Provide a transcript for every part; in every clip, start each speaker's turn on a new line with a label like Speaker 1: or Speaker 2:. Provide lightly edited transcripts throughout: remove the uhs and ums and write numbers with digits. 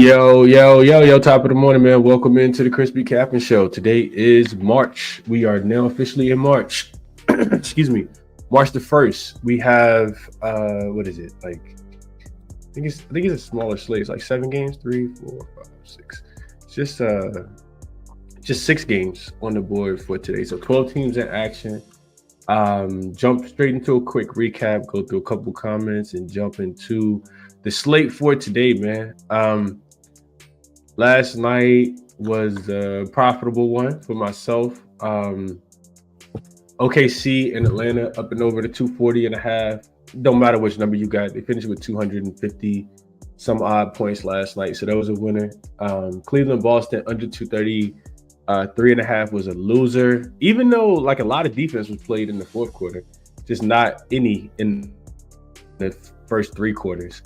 Speaker 1: Yo, top of the morning, man. Welcome into the ChrisBeCappinn Show. Today is March. We are now officially in March. Excuse me. March the 1st. We have what is it? Like I think it's a smaller slate. It's like 7 games, 3, 4, 5, 6. It's just 6 games on the board for today. So 12 teams in action. Jump straight into a quick recap, go through a couple comments, and jump into the slate for today, man. Last night was a profitable one for myself. OKC and Atlanta up and over the 240.5. Don't matter which number you got. They finished with 250 some odd points last night, so that was a winner. Cleveland, Boston under 230. 3.5 was a loser, even though like a lot of defense was played in the fourth quarter, just not any in the first 3 quarters.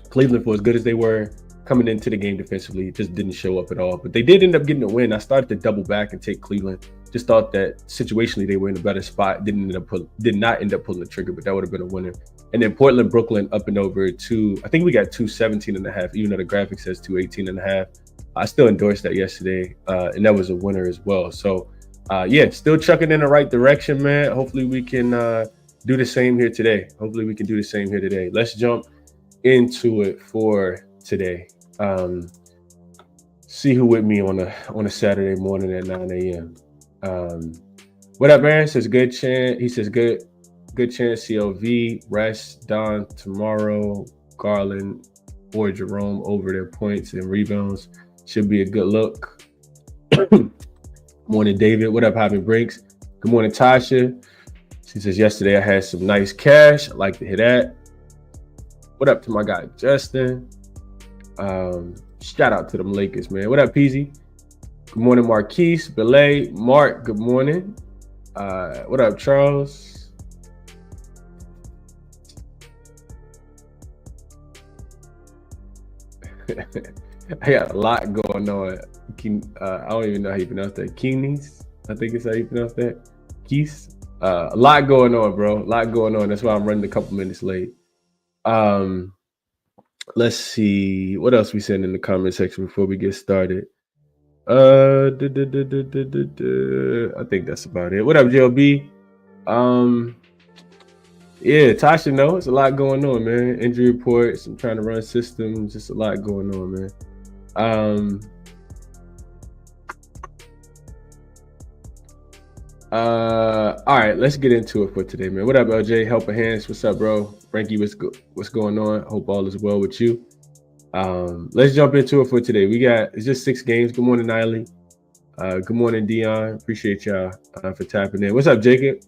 Speaker 1: Cleveland, for as good as they were coming into the game defensively, just didn't show up at all. But they did end up getting a win. I started to double back and take Cleveland. Just thought that situationally they were in a better spot. Did not end up pulling the trigger, but that would have been a winner. And then Portland, Brooklyn up and over I think we got 217.5, even though the graphic says 218.5. I still endorsed that yesterday, and that was a winner as well. So, still chucking in the right direction, man. Hopefully we can do the same here today. Let's jump into it for today. See who with me on a Saturday morning at 9 a.m. What up, Aaron? Says good chance. He says good chance. CLV, rest, Don tomorrow, Garland or Jerome over their points and rebounds. Should be a good look. Morning, David. What up, Hopping Brinks? Good morning, Tasha. She says, yesterday I had some nice cash. I'd like to hear that. What up to my guy, Justin? Shout out to them Lakers, man. What up, Peasy? Good morning, Marquise, Belay, Mark. Good morning. What up, Charles? I got a lot going on. I don't even know how you pronounce that. Keenies, I think it's how you pronounce that. Keys. A lot going on, bro. A lot going on. That's why I'm running a couple minutes late. Let's see what else we send in the comment section before we get started. I think that's about it. What up, JLB? Yeah, Tasha knows it's a lot going on, man. Injury reports. I'm trying to run systems. Just a lot going on, man. All right, let's get into it for today, man. What up, LJ? Helping Hands. What's up, bro? Frankie, what's going on? Hope all is well with you. Let's jump into it for today. It's just 6 games. Good morning, Niley. Good morning, Dion. Appreciate y'all for tapping in. What's up, Jacob?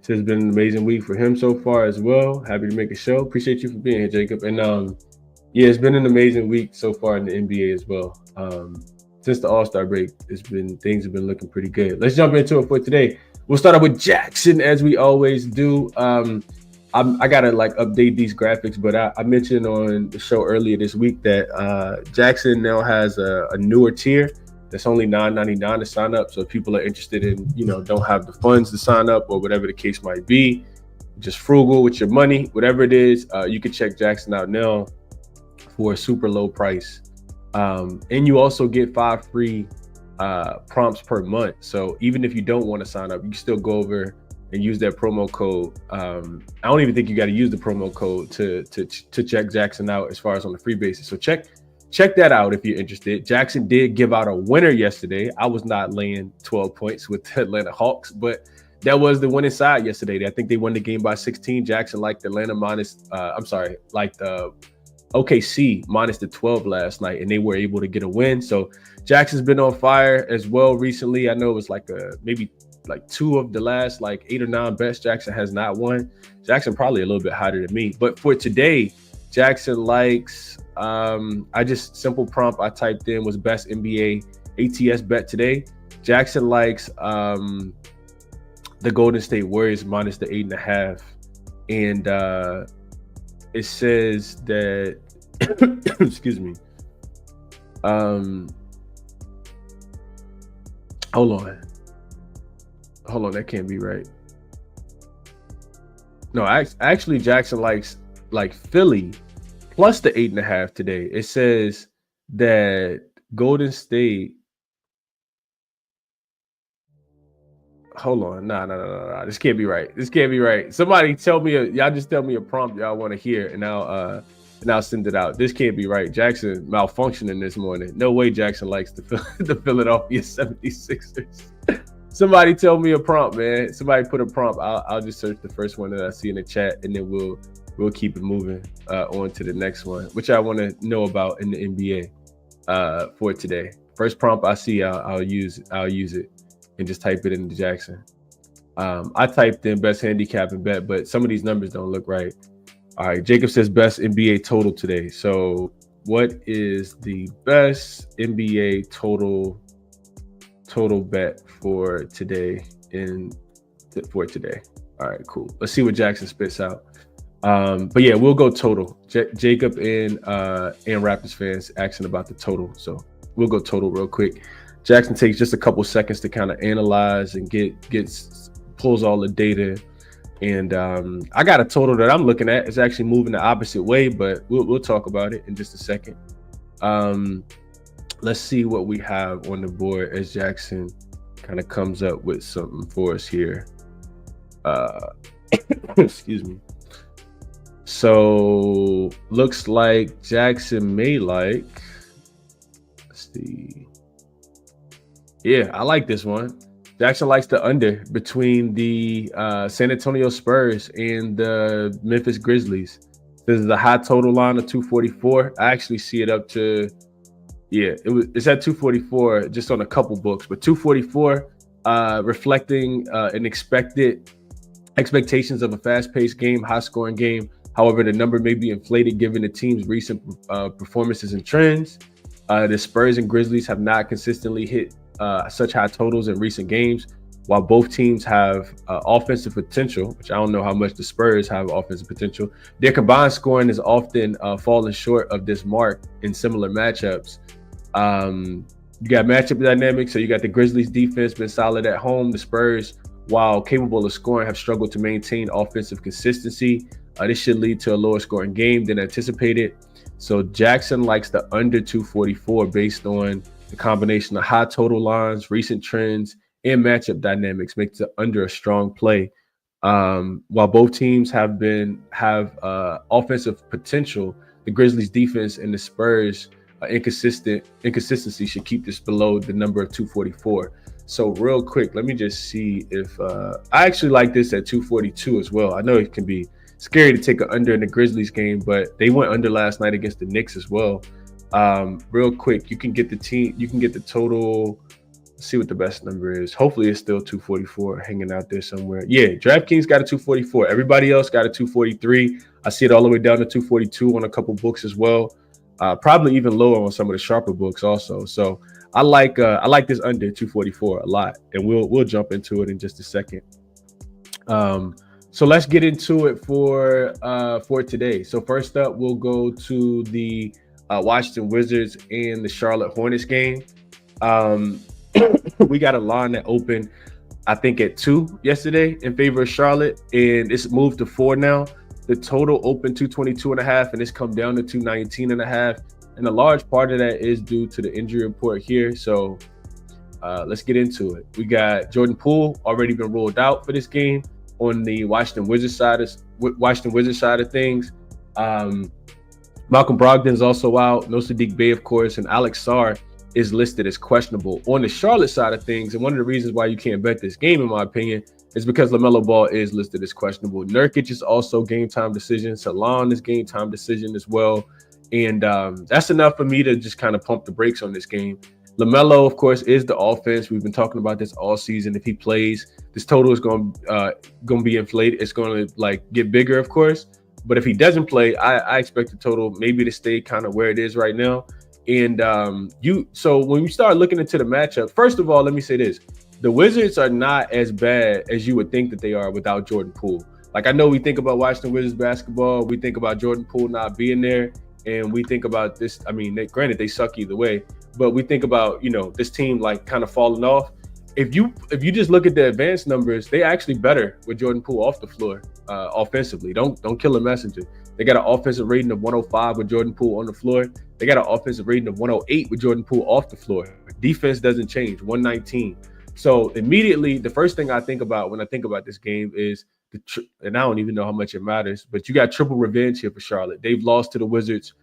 Speaker 1: It's been an amazing week for him so far as well. Happy to make a show. Appreciate you for being here, Jacob. And it's been an amazing week so far in the NBA as well. Since the All-Star break, things have been looking pretty good. Let's jump into it for today. We'll start out with JAXon as we always do. I gotta update these graphics, but I mentioned on the show earlier this week that JAXon now has a newer tier that's only $9.99 to sign up. So if people are interested in, don't have the funds to sign up or whatever the case might be, just frugal with your money, whatever it is, you can check JAXon out now for a super low price. And you also get 5 free prompts per month. So even if you don't want to sign up, you can still go over and use that promo code. I don't even think you got to use the promo code to check JAXon out as far as on the free basis. So check that out if you're interested. JAXon did give out a winner yesterday. I was not laying 12 points with the Atlanta Hawks, but that was the winning side yesterday. I think they won the game by 16. JAXon liked Atlanta the OKC minus the 12 last night, and they were able to get a win. So JAXon's been on fire as well recently. I know it was maybe 2 of the last 8 or 9 bets JAXon has not won. JAXon probably a little bit hotter than me. But for today, JAXon likes, simple prompt I typed in was best NBA ATS bet today. JAXon likes the Golden State Warriors minus the 8.5. And it says that, excuse me. Hold on, that can't be right. No, actually JAXon likes Philly plus the 8.5 today. It says that Golden State. Hold on, nah. This can't be right. This can't be right. Somebody tell me y'all just tell me a prompt y'all want to hear, and I'll send it out. This can't be right. Jackson malfunctioning this morning. No way Jackson likes the Philadelphia 76ers. Somebody tell me a prompt, man. Somebody put a prompt. I'll just search the first one that I see in the chat, and then we'll keep it moving on to the next one, which I want to know about in the NBA for today. First prompt I see, I'll use it and just type it into Jackson. I typed in best handicap and bet, but some of these numbers don't look right. All right, Jacob says best NBA total today. So what is the best NBA total bet for today for today? All right, cool. Let's see what Jackson spits out. But yeah, we'll go total. Jacob and Raptors fans asking about the total. So we'll go total real quick. Jackson takes just a couple seconds to kind of analyze and pulls all the data. And I got a total that I'm looking at. It's actually moving the opposite way, but we'll talk about it in just a second. Let's see what we have on the board as Jackson kind of comes up with something for us here. Excuse me. So looks like Jackson may like, let's see. Yeah, I like this one. Jackson likes the under between the San Antonio Spurs and the Memphis Grizzlies. This is a high total line of 244. I actually see it up to, it's at 244 just on a couple books, but 244 reflecting an expectations of a fast-paced game, high-scoring game. However, the number may be inflated given the team's recent performances and trends. The Spurs and Grizzlies have not consistently hit such high totals in recent games, while both teams have offensive potential, which I don't know how much the Spurs have offensive potential. Their combined scoring is often falling short of this mark in similar matchups. You got matchup dynamics, so you got the Grizzlies defense been solid at home. The Spurs, while capable of scoring, have struggled to maintain offensive consistency. This should lead to a lower scoring game than anticipated. So Jackson likes the under 244 based on the combination of high total lines, recent trends, and matchup dynamics makes it under a strong play. While both teams have offensive potential, the Grizzlies defense and the Spurs inconsistency should keep this below the number of 244. So real quick, let me just see if I actually like this at 242 as well. I know it can be scary to take an under in the Grizzlies game, but they went under last night against the Knicks as well. Real quick, you can get the total. Let's see what the best number is. Hopefully it's still 244 hanging out there somewhere. Yeah, DraftKings got a 244. Everybody else got a 243. I see it all the way down to 242 on a couple books as well. Probably even lower on some of the sharper books also. So I like this under 244 a lot, and we'll jump into it in just a second. So let's get into it for today. So first up, we'll go to the Washington Wizards and the Charlotte Hornets game. We got a line that opened, I think, at 2 yesterday in favor of Charlotte, and it's moved to 4 now. The total opened 222.5, and it's come down to 219.5. And a large part of that is due to the injury report here. So let's get into it. We got Jordan Poole already been ruled out for this game on the Washington Wizards side of things. Malcolm Brogdon's also out. No Sadiq Bey, of course, and Alex Sarr is listed as questionable. On the Charlotte side of things, and one of the reasons why you can't bet this game, in my opinion, is because LaMelo Ball is listed as questionable. Nurkic is also game time decision. Salon is game time decision as well. And that's enough for me to just kind of pump the brakes on this game. LaMelo, of course, is the offense. We've been talking about this all season. If he plays, this total is going to be inflated. It's going to get bigger, of course. But if he doesn't play, I expect the total maybe to stay kind of where it is right now. And so when you start looking into the matchup, first of all, let me say this. The Wizards are not as bad as you would think that they are without Jordan Poole. Like, I know we think about Washington Wizards basketball. We think about Jordan Poole not being there. And we think about this. I mean, granted, they suck either way. But we think about, this team kind of falling off. If you just look at the advanced numbers, they actually better with Jordan Poole off the floor. offensively. Don't kill a messenger. They got an offensive rating of 105 with Jordan Poole on the floor. They got an offensive rating of 108 with Jordan Poole off the floor. Defense doesn't change, 119. So immediately, the first thing I think about when I think about this game is, and I don't even know how much it matters, but you got triple revenge here for Charlotte. They've lost to the Wizards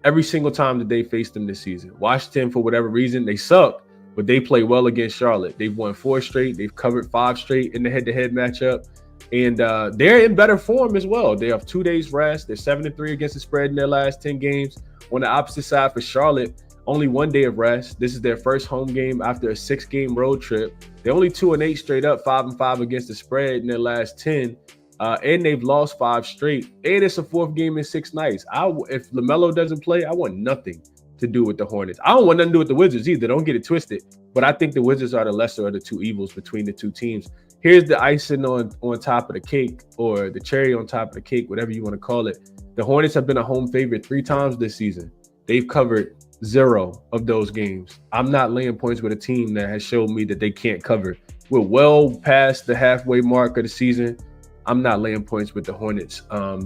Speaker 1: every single time that they faced them this season. Washington, for whatever reason, they suck, but they play well against Charlotte. They've won 4 straight. They've covered 5 straight in the head-to-head matchup. And they're in better form as well. They have 2 days rest. They're 7-3 against the spread in their last 10 games. On the opposite side for Charlotte, only 1 day of rest. This is their first home game after a 6-game road trip. They're only 2-8 straight up, 5-5 against the spread in their last 10. And they've lost 5 straight. And it's a 4th game in 6 nights. If LaMelo doesn't play, I want nothing to do with the Hornets. I don't want nothing to do with the Wizards either. Don't get it twisted. But I think the Wizards are the lesser of the 2 evils between the 2 teams. Here's the icing on top of the cake, or the cherry on top of the cake, whatever you want to call it. The Hornets have been a home favorite 3 times this season. They've covered 0 of those games. I'm not laying points with a team that has showed me that they can't cover. We're well past the halfway mark of the season. I'm not laying points with the Hornets.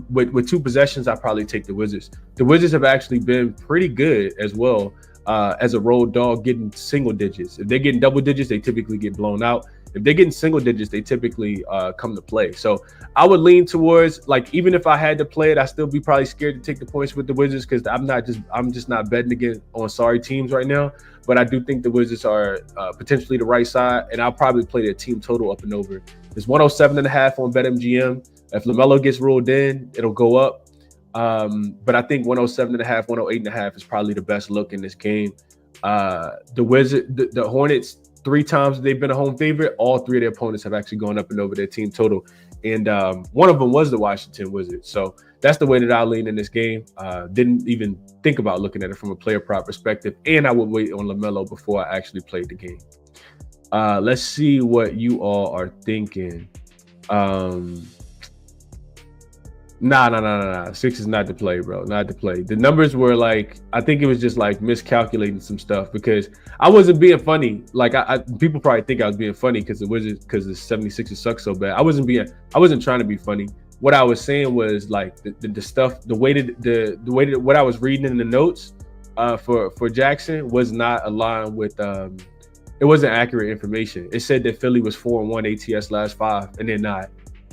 Speaker 1: With 2 possessions, I probably take the Wizards. The Wizards have actually been pretty good as well as a road dog, getting single digits. If they're getting double digits, they typically get blown out. If they're getting single digits, they typically come to play. So I would lean towards, like, even if I had to play it, I'd still be probably scared to take the points with the Wizards, because I'm just not betting against on sorry teams right now. But I do think the Wizards are potentially the right side, and I'll probably play their team total up and over. It's 107.5 on BetMGM. If LaMelo gets ruled in, it'll go up. But I think 107.5, 108.5 is probably the best look in this game. The Hornets, 3 times they've been a home favorite, all 3 of their opponents have actually gone up and over their team total. And one of them was the Washington Wizards. So that's the way that I lean in this game. Didn't even think about looking at it from a player prop perspective. And I would wait on LaMelo before I actually played the game. Let's see what you all are thinking. Nah. 6 is not to play, bro. Not to play. The numbers were like, I think it was just like miscalculating some stuff, because I wasn't being funny. Like people probably think I was being funny because the 76ers suck so bad. I wasn't trying to be funny. What I was saying was like the stuff, the way that what I was reading in the notes for jaXon was not aligned with it wasn't accurate information. It said that Philly was 4-1 ATS last 5, and they're not.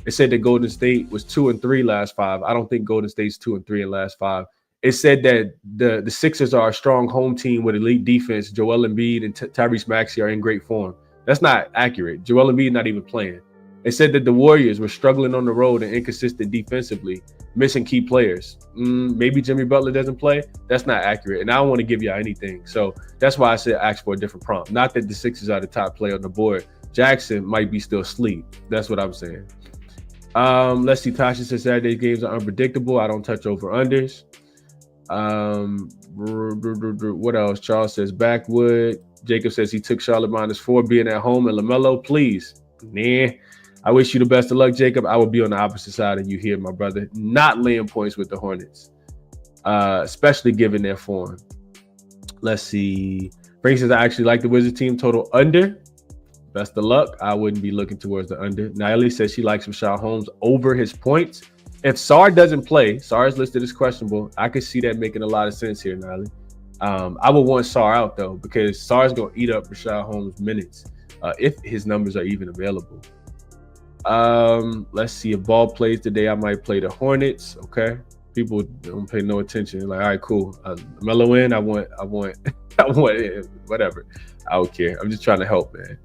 Speaker 1: It said that Golden State was 2-3 last 5. I don't think Golden State's 2-3 in last 5. It said that the Sixers are a strong home team with elite defense. Joel Embiid and Tyrese Maxey are in great form. That's not accurate. Joel Embiid not even playing. It said that the Warriors were struggling on the road and inconsistent defensively, missing key players. Maybe Jimmy Butler doesn't play. That's not accurate. And I don't want to give y'all anything. So that's why I said ask for a different prompt. Not that the Sixers are the top player on the board. jaXon might be still asleep. That's what I'm saying. Let's see. Tasha says Saturday games are unpredictable. I don't touch over unders. What else? Charles says backwood. Jacob says he took Charlotte -4 being at home, and LaMelo, please. Nah. I wish you the best of luck, Jacob. I would be on the opposite side of you here, my brother. Not laying points with the Hornets, especially given their form. Let's see. Frank says I actually like the Wizards team total under. Best of luck. I wouldn't be looking towards the under. Niley says she likes Rashad Holmes over his points. If Sar doesn't play, Sar is listed as questionable. I could see that making a lot of sense here, Niley. I would want Sar out, though, because Sar's going to eat up Rashad Holmes' minutes if his numbers are even available. Let's see. If ball plays today, I might play the Hornets. Okay. People don't pay no attention. Like, all right, cool. Mellow in. I want whatever. I don't care. I'm just trying to help, man.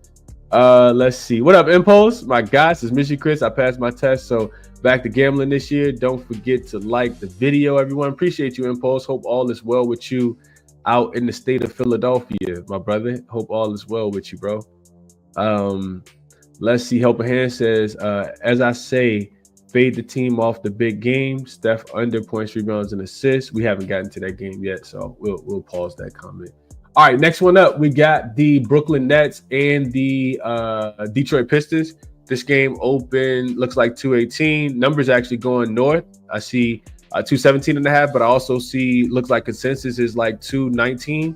Speaker 1: Let's see. What up, Impulse? My guy, says Michi Chris. I passed my test, so back to gambling this year. Don't forget to like the video, everyone. Appreciate you, Impulse. Hope all is well with you out in the state of Philadelphia, my brother. Hope all is well with you, bro. Let's see. Helping Hand says, as I say, fade the team off the big game. Steph under points, rebounds, and assists. We haven't gotten to that game yet, so we'll pause that comment. All right, next one up, we got the Brooklyn Nets and the Detroit Pistons. This game open looks like 218. Numbers actually going north. I see 217.5, but I also see looks like consensus is like 219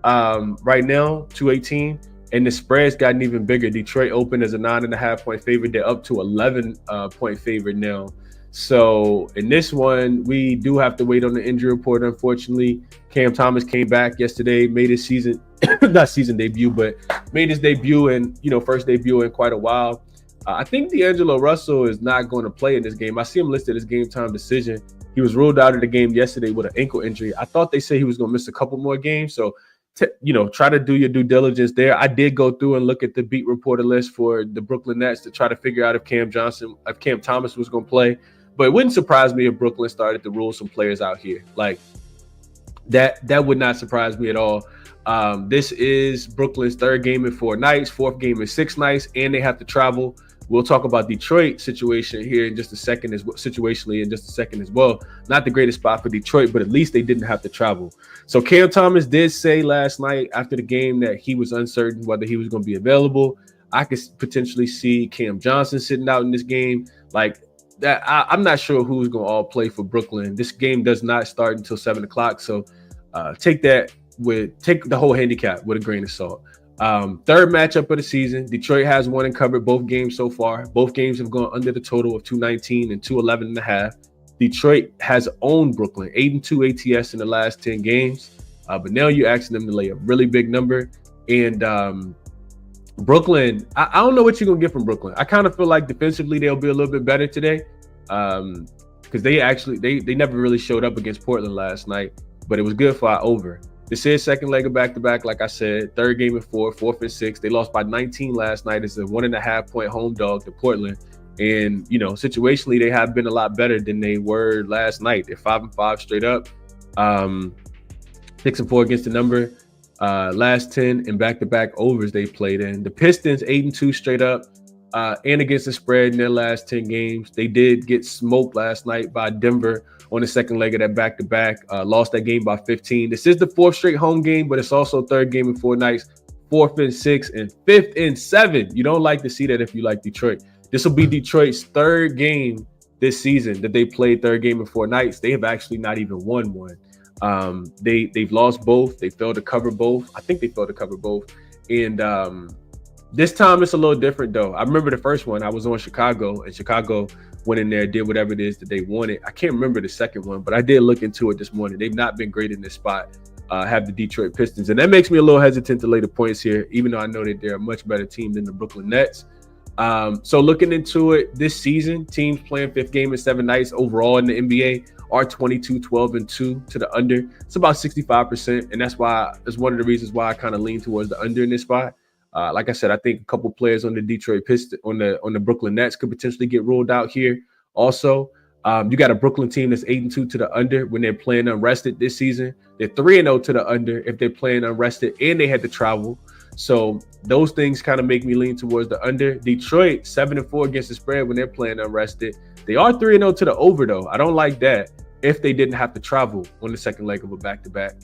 Speaker 1: right now, 218. and the spread's gotten even bigger. Detroit opened as a 9.5 point favorite. They're up to 11 point favorite now. So in this one, we do have to wait on the injury report. Unfortunately, Cam Thomas came back yesterday, made his season, not season debut, but made his debut and first debut in quite a while. I think D'Angelo Russell is not going to play in this game. I see him listed as game time decision. He was ruled out of the game yesterday with an ankle injury. I thought they said he was going to miss a couple more games. So, try to do your due diligence there. I did go through and look at the beat reporter list for the Brooklyn Nets to try to figure out if Cam Thomas was going to play. But it wouldn't surprise me if Brooklyn started to rule some players out here. Like that would not surprise me at all. This is Brooklyn's third game in 4 nights, fourth game in 6 nights, and they have to travel. We'll talk about Detroit situation here in just a second, situationally in just a second as well. Not the greatest spot for Detroit, but at least they didn't have to travel. So Cam Thomas did say last night after the game that he was uncertain whether he was going to be available. I could potentially see Cam Johnson sitting out in this game. Like that, I'm not sure who's going to all play for Brooklyn. This game does not start until 7 o'clock. So take the whole handicap with a grain of salt. Third matchup of the season. Detroit has won and covered both games so far. Both games have gone under the total of 219 and 211.5. Detroit has owned Brooklyn 8-2 ATS in the last 10 games. But now you're asking them to lay a really big number. And Brooklyn, I don't know what you're going to get from Brooklyn. I kind of feel like defensively they'll be a little bit better today. Because they never really showed up against Portland last night. But it was good for our over. This is second leg of back-to-back, like I said. Third game in 4, fourth and 6. They lost by 19 last night as a 1.5 point home dog to Portland. And, situationally, they have been a lot better than they were last night. They're 5-5 straight up. 6-4 against the number. Last 10 and back-to-back overs they played in. The Pistons, 8-2 straight up. And against the spread in their last 10 games. They did get smoked last night by Denver on the second leg of that back-to-back, lost that game by 15. This is the 4th straight home game, but it's also third game in 4 nights, 4th and 6, and 5th and 7. You don't like to see that if you like Detroit. This will be Detroit's third game this season that they played third game in 4 nights. They have actually not even won one. They've lost both. They failed to cover both. I think they failed to cover both. And this time it's a little different, though. I remember the first one. I was on Chicago, and Chicago went in there, did whatever it is that they wanted. I can't remember the second one, but I did look into it this morning. They've not been great in this spot, have the Detroit Pistons. And that makes me a little hesitant to lay the points here, even though I know that they're a much better team than the Brooklyn Nets. So looking into it this season, teams playing 5th game in 7 nights overall in the NBA are 22, 12, and 2 to the under. It's about 65%. And that's one of the reasons why I kind of lean towards the under in this spot. Like I said, I think a couple players on the Detroit Pistons, on the Brooklyn Nets could potentially get ruled out here. Also, you got a Brooklyn team that's 8-2 to the under when they're playing unrested this season. They're 3-0 to the under if they're playing unrested and they had to travel. So those things kind of make me lean towards the under. Detroit 7-4 against the spread when they're playing unrested. They are 3-0 to the over though. I don't like that if they didn't have to travel on the second leg of a back-to-back.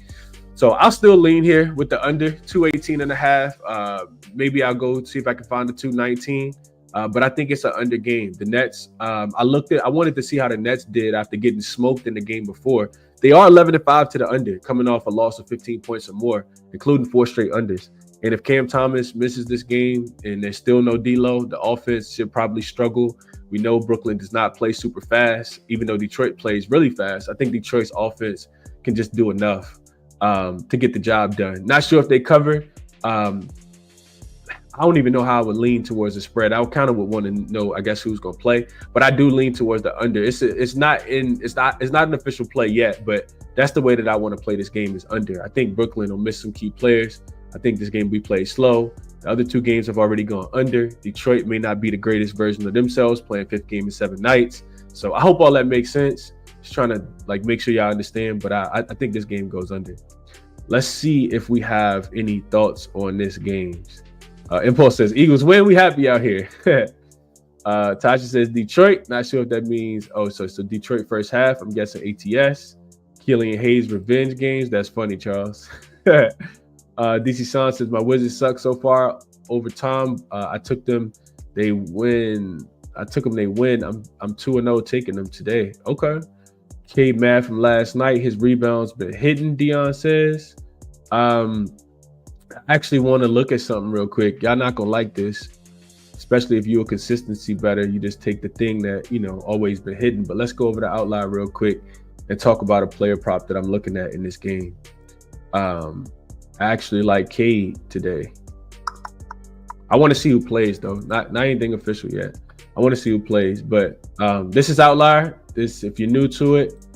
Speaker 1: So I'll still lean here with the under 218.5. Maybe I'll go see if I can find the 219. But I think it's an under game. The Nets, I wanted to see how the Nets did after getting smoked in the game before. They are 11-5 to the under, coming off a loss of 15 points or more, including 4 straight unders. And if Cam Thomas misses this game and there's still no D-Lo, the offense should probably struggle. We know Brooklyn does not play super fast, even though Detroit plays really fast. I think Detroit's offense can just do enough to get the job done. Not sure if they cover. I don't even know how I would lean towards the spread. I kind of would want to know, I guess, who's going to play, but I do lean towards the under. It's not an official play yet, but that's the way that I want to play this game is under. I think Brooklyn will miss some key players. I think this game will be played slow. The other 2 games have already gone under. Detroit may not be the greatest version of themselves playing 5th game in 7 nights. So I hope all that makes sense. Just trying to make sure y'all understand, but I think this game goes under. Let's see if we have any thoughts on this game. Impulse says, Eagles win, we happy out here. Tasha says, Detroit. Not sure if that means, so Detroit first half. I'm guessing ATS. Killian Hayes revenge games. That's funny, Charles. DC Son says, my Wizards suck so far over time. I took them. They win. They win. I'm 2-0 taking them today. Okay. K Matt from last night. His rebounds been hitting, Dion says. I actually want to look at something real quick. Y'all not gonna like this, especially if you're a consistency better. You just take the thing that always been hidden. But let's go over the Outlier real quick and talk about a player prop that I'm looking at in this game. I actually like Cade today. I want to see who plays though. Not anything official yet. I want to see who plays. But this is Outlier. If you're new to it,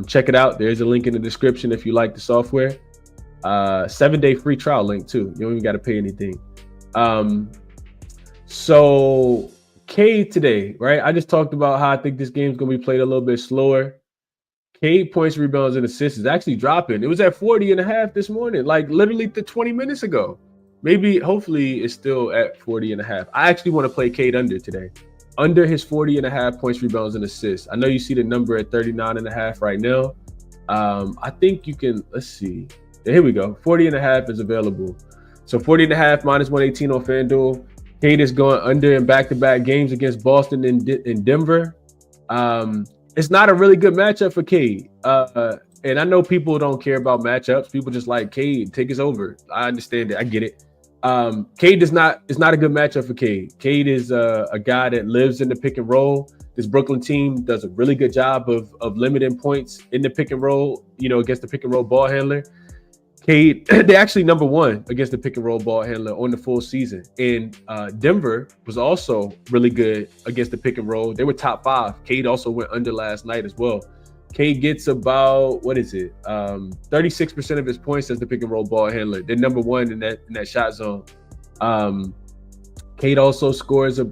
Speaker 1: check it out. There's a link in the description if you like the software. 7-day free trial link too. You don't even got to pay anything. So Cade today, right? I just talked about how I think this game's gonna be played a little bit slower. Cade points, rebounds, and assists is actually dropping. It was at 40.5 this morning, like literally 20 minutes ago. Hopefully it's still at 40.5. I actually want to play Cade under today. Under his 40.5 points, rebounds, and assists. I know you see the number at 39.5 right now. I think you can, let's see. Here we go. 40.5 is available. So 40.5 minus 118 on FanDuel. Cade is going under in back-to-back games against Boston and Denver. It's not a really good matchup for Cade. And I know people don't care about matchups. People just like Cade, take us over. I understand it. I get it. Cade is not a good matchup for Cade. Cade is a guy that lives in the pick and roll. This Brooklyn team does a really good job of limiting points in the pick and roll, against the pick and roll ball handler. Cade, they're actually number one against the pick and roll ball handler on the full season. And Denver was also really good against the pick and roll. They were top 5. Cade also went under last night as well. Cade gets about, 36% of his points as the pick and roll ball handler. They're number one in that shot zone. Cade also scores a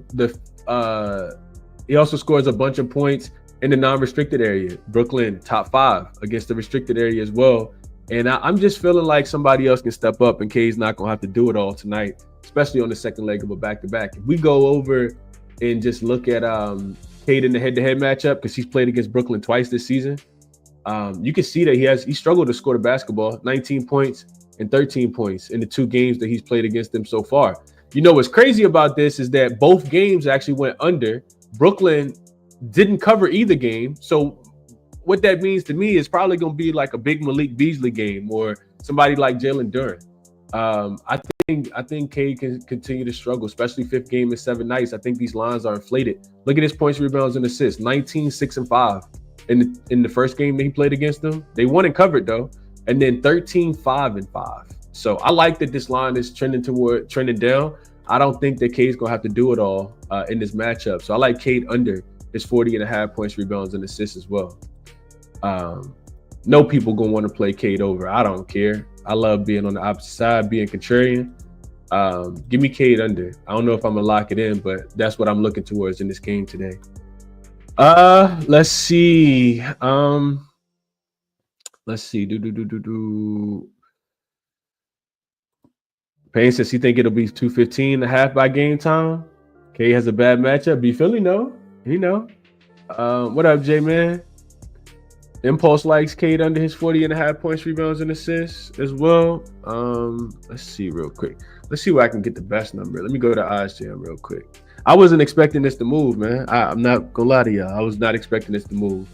Speaker 1: bunch of points in the non-restricted area. Brooklyn top 5 against the restricted area as well. And I'm just feeling like somebody else can step up, and Cade's not gonna have to do it all tonight, especially on the second leg of a back-to-back. If we go over and just look at Cade in the head-to-head matchup, because he's played against Brooklyn twice this season, you can see that he struggled to score the basketball. 19 points and 13 points in the 2 games that he's played against them so far. What's crazy about this is that both games actually went under. Brooklyn didn't cover either game, so what that means to me is probably going to be like a big Malik Beasley game or somebody like Jalen Duren. I think Cade can continue to struggle, especially 5th game in 7 nights. I think these lines are inflated. Look at his points, rebounds, and assists. 19, 6, and 5 in the first game that he played against them. They won and covered though, and then 13, 5, and 5. So I like that this line is trending down. I don't think that Cade's gonna have to do it all in this matchup. So I like Cade under his 40.5 points, rebounds, and assists as well. No people gonna want to play Cade over. I don't care. I love being on the opposite side, being contrarian. Give me Cade under. I don't know if I'm gonna lock it in, but that's what I'm looking towards in this game today. Let's see. Payne says he think it'll be 215.5 by game time. Cade has a bad matchup. B Philly know. He know. What up, J man? Impulse likes Cade under his 40.5 points, rebounds, and assists as well. Let's see real quick. Let's see where I can get the best number. Let me go to OddsJam real quick. I wasn't expecting this to move, man. I'm not gonna lie to y'all. I was not expecting this to move.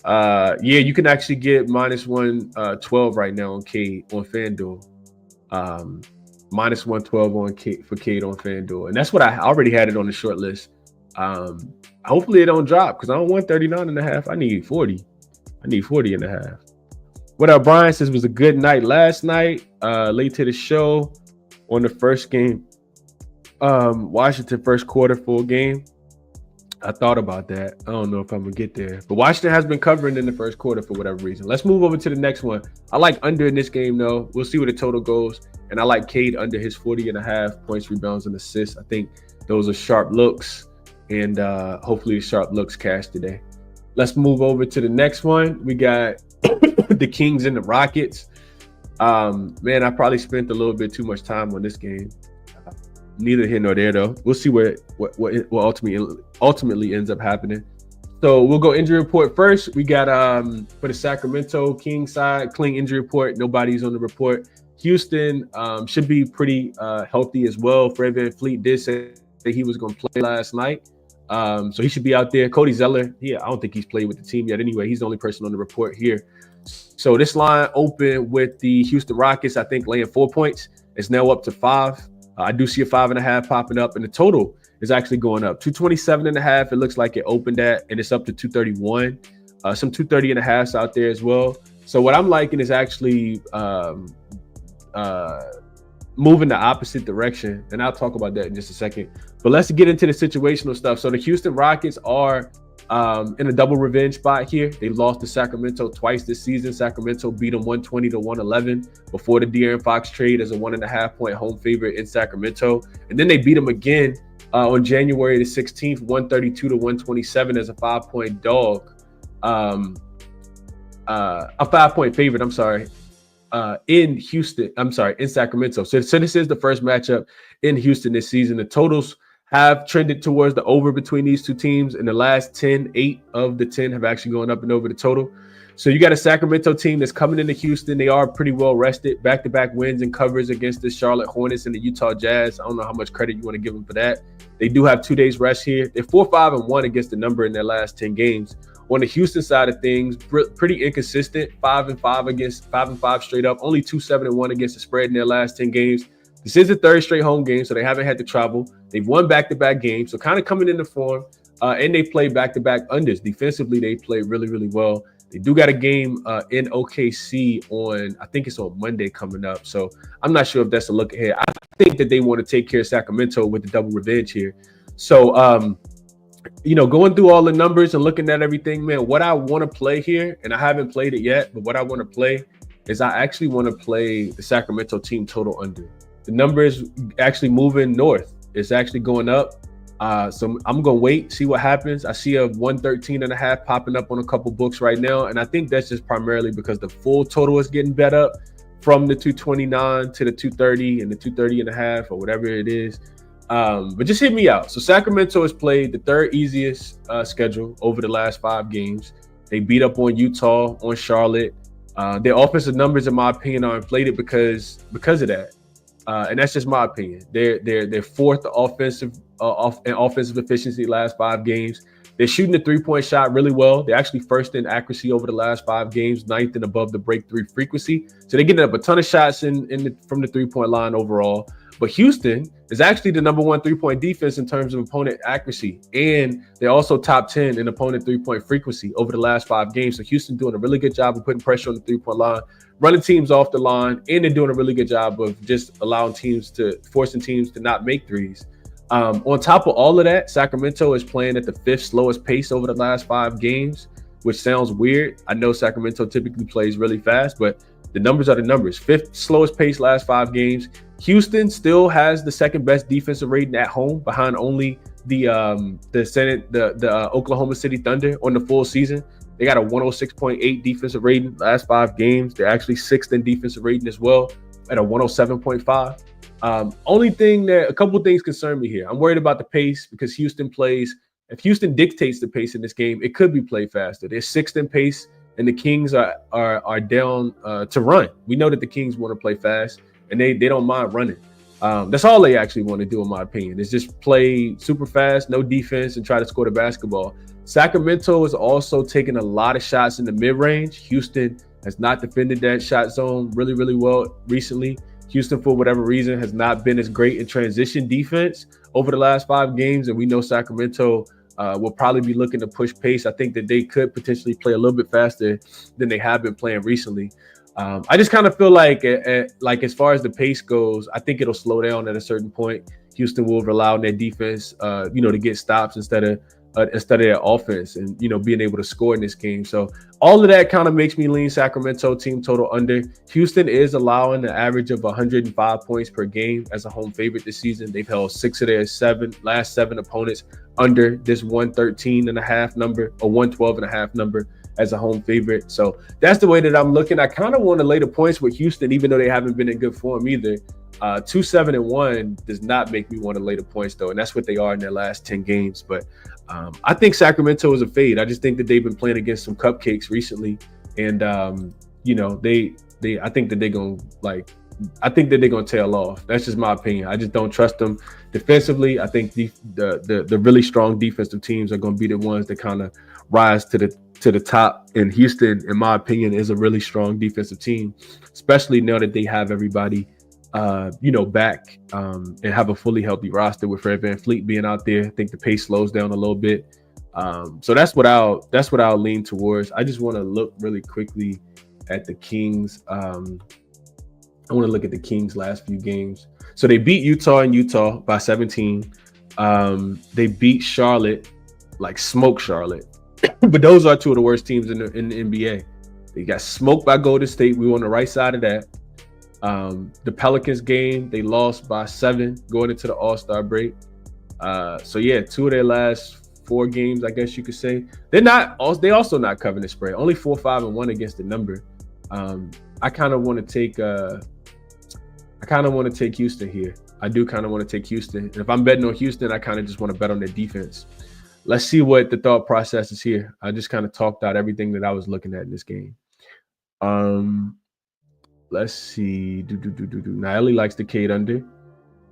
Speaker 1: Yeah, you can actually get minus 112 right now on Cade on FanDuel. Minus 112 for Cade on FanDuel, and that's what I already had it on the short list. Hopefully it don't drop because I don't want 39.5. I need 40. I need 40.5. What up, Brian says it was a good night last night. Late to the show on the first game. Washington first quarter full game. I thought about that. I don't know if I'm gonna get there, but Washington has been covering in the first quarter for whatever reason. Let's move over to the next one. I like under in this game though. We'll see where the total goes, and I like Cade under his 40.5 points, rebounds, and assists. I think those are sharp looks, and hopefully sharp looks cash today. Let's move over to the next one. We got the Kings and the Rockets. Man, I probably spent a little bit too much time on this game. Neither here nor there, though. We'll see what ultimately ends up happening. So we'll go injury report first. We got for the Sacramento Kings side, clean injury report. Nobody's on the report. Houston should be pretty healthy as well. Fred VanVleet did say that he was going to play last night. So he should be out there. Cody Zeller, I don't think he's played with the team yet anyway. He's the only person on the report here. So this line opened with the Houston Rockets, I think, laying 4 points. It's now up to 5. I do see a 5.5 popping up, and the total is actually going up. 227.5, it looks like it opened at, and it's up to 231. Some 230.5s out there as well. So what I'm liking is actually moving the opposite direction, and I'll talk about that in just a second. But let's get into the situational stuff. So the Houston Rockets are in a double revenge spot here. They lost to Sacramento twice this season. Sacramento beat them 120-111 before the De'Aaron Fox trade as a 1.5-point home favorite in Sacramento. And then they beat them again on January the 16th, 132-127 as a 5-point dog. A 5-point favorite, in Sacramento. So this is the first matchup in Houston this season. The totals have trended towards the over between these two teams. In the last 10, 8 of the 10 have actually gone up and over the total. So you got a Sacramento team that's coming into Houston. They are pretty well rested. Back-to-back wins and covers against the Charlotte Hornets and the Utah Jazz. I don't know how much credit you want to give them for that. They do have 2 days rest here. They're 4-5-1 against the number in their last 10 games. On the Houston side of things, pretty inconsistent. 5-5 straight up. Only 2-7-1 against the spread in their last 10 games. This is the third straight home game, so they haven't had to travel. They've won back-to-back games, so kind of coming into form. And they play back-to-back unders. Defensively, they play really, really well. They do got a game in OKC on, I think it's on Monday coming up. So I'm not sure if that's a look ahead. I think that they want to take care of Sacramento with the double revenge here. So, going through all the numbers and looking at everything, man, what I want to play here, and I haven't played it yet, but what I want to play is I actually want to play the Sacramento team total under. The number is actually moving north. It's actually going up. So I'm going to wait, see what happens. I see a 113.5 popping up on a couple books right now. And I think that's just primarily because the full total is getting bet up from the 229 to the 230 and the 230.5 or whatever it is. But just hit me out. So Sacramento has played the third easiest schedule over the last 5 games. They beat up on Utah, on Charlotte. Their offensive numbers, in my opinion, are inflated because of that. And that's just my opinion. They're fourth offensive efficiency last 5 games. They're shooting the 3-point shot really well. They're actually first in accuracy over the last 5 games, 9th and above the break 3 frequency. So they're getting up a ton of shots from the 3-point line overall. But Houston is actually the number 1 3-point defense in terms of opponent accuracy. And they're also top 10 in opponent 3-point frequency over the last 5 games. So Houston doing a really good job of putting pressure on the 3-point line, running teams off the line, and they're doing a really good job of just forcing teams to not make threes. On top of all of that, Sacramento is playing at the 5th slowest pace over the last 5 games, which sounds weird. I know Sacramento typically plays really fast, but the numbers are the numbers. 5th slowest pace last 5 games. Houston still has the 2nd best defensive rating at home, behind only the Oklahoma City Thunder on the full season. They got a 106.8 defensive rating last 5 games. They're actually 6th in defensive rating as well at a 107.5. A couple of things concern me here. I'm worried about the pace because Houston plays. If Houston dictates the pace in this game, it could be played faster. They're 6th in pace, and the Kings are down to run. We know that the Kings want to play fast, and they don't mind running. That's all they actually want to do, in my opinion, is just play super fast, no defense, and try to score the basketball. Sacramento is also taking a lot of shots in the mid-range. Houston has not defended that shot zone really, really well recently. Houston, for whatever reason, has not been as great in transition defense over the last 5 games, and we know Sacramento will probably be looking to push pace. I think that they could potentially play a little bit faster than they have been playing recently. I just kind of feel like as far as the pace goes, I think it'll slow down at a certain point. Houston will rely on their defense, to get stops instead of their offense and, being able to score in this game. So all of that kind of makes me lean Sacramento team total under. Houston is allowing an average of 105 points per game as a home favorite this season. They've held 6 of their last 7 opponents under this 113.5 number or 112.5 number as a home favorite. So that's the way that I'm looking. I kind of want to lay the points with Houston, even though they haven't been in good form either. 2-7-1 does not make me want to lay the points, though, and that's what they are in their last 10 games. But I think Sacramento is a fade. I just think that they've been playing against some cupcakes recently, and I think that they're gonna tail off. That's just my opinion. I just don't trust them defensively. I think the really strong defensive teams are going to be the ones that kind of rise to to the top. And Houston, in my opinion, is a really strong defensive team, especially now that they have everybody, back and have a fully healthy roster with Fred VanVleet being out there. I think the pace slows down a little bit. So that's what I'll lean towards. I just want to look really quickly at the Kings. I want to look at the Kings' last few games. So they beat Utah in Utah by 17. They beat Charlotte, like smoked Charlotte. But those are two of the worst teams in the NBA. They got smoked by Golden State. We were on the right side of that. The Pelicans game, they lost by 7 going into the All-Star break. So yeah, 2 of their last 4 games, I guess you could say. They also not covering the spread. Only 4-5-1 against the number. I kind of want to take Houston here. I do kind of want to take Houston. And if I'm betting on Houston, I kind of just want to bet on their defense. Let's see what the thought process is here. I just kind of talked out everything that I was looking at in this game. Let's see. Now, Ellie likes the Cade under.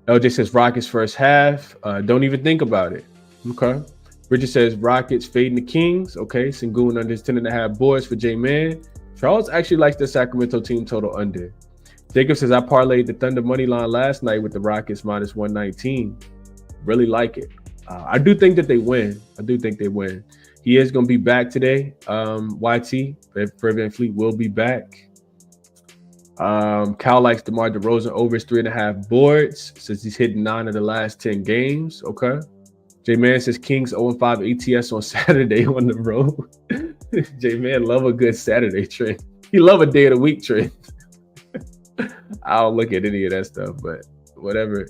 Speaker 1: LJ says Rockets first half. Don't even think about it. Okay. Bridget says Rockets fading the Kings. Okay. Sengun under 10.5 boards for J-Man. Charles actually likes the Sacramento team total under. Jacob says I parlayed the Thunder money line last night with the Rockets minus 119. Really like it. I do think that they win. He is going to be back today. YT, Fred VanVleet will be back. Cal likes DeMar DeRozan over his 3.5 boards since he's hitting 9 of the last 10 games. Okay. J-Man says Kings 0-5 ATS on Saturday on the road. J-Man love a good Saturday trend. He love a day of the week trend. I don't look at any of that stuff, but whatever.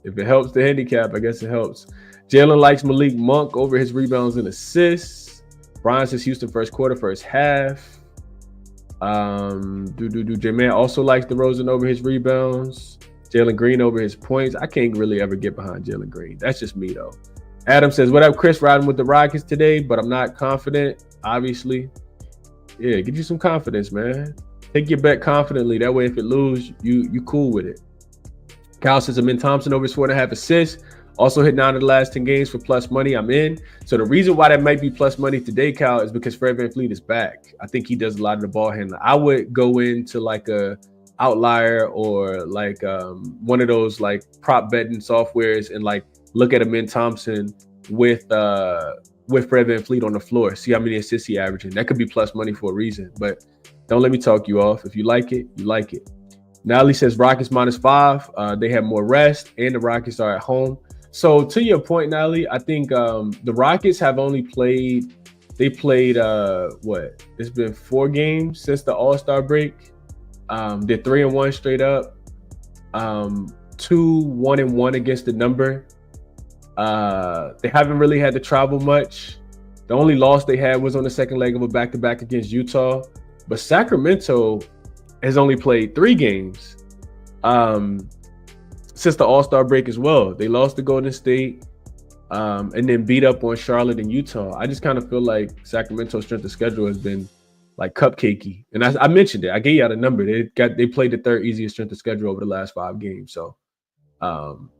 Speaker 1: If it helps the handicap, I guess it helps. Jalen likes Malik Monk over his rebounds and assists. Brian says Houston first quarter, first half. J-Man also likes DeRozan over his rebounds. Jalen Green over his points. I can't really ever get behind Jalen Green. That's just me, though. Adam says, what up, Chris? Riding with the Rockets today, but I'm not confident, obviously. Yeah, get you some confidence, man. Take your bet confidently. That way, if it lose, you cool with it. Kyle says, Amin Thompson over his 4.5 assists. Also hit 9 of the last 10 games for plus money. I'm in. So the reason why that might be plus money today, Kyle, is because Fred VanVleet is back. I think he does a lot of the ball handling. I would go into like a Outlier or like one of those like prop betting softwares and like look at Amin Thompson with Fred VanVleet on the floor. See how many assists he averaging. That could be plus money for a reason. But don't let me talk you off. If you like it, you like it. Natalie says Rockets -5. They have more rest, and the Rockets are at home. So to your point, Natalie, I think the Rockets have only played. They played what? It's been 4 games since the All-Star break. They're 3-1 straight up. 2-1-1 against the number. They haven't really had to travel much. The only loss they had was on the second leg of a back-to-back against Utah. But Sacramento has only played 3 games since the All-Star break as well. They lost to Golden State and then beat up on Charlotte and Utah. I just kind of feel like Sacramento's strength of schedule has been like cupcakey. And I mentioned it. I gave you out a number. They played the 3rd easiest strength of schedule over the last 5 games. So,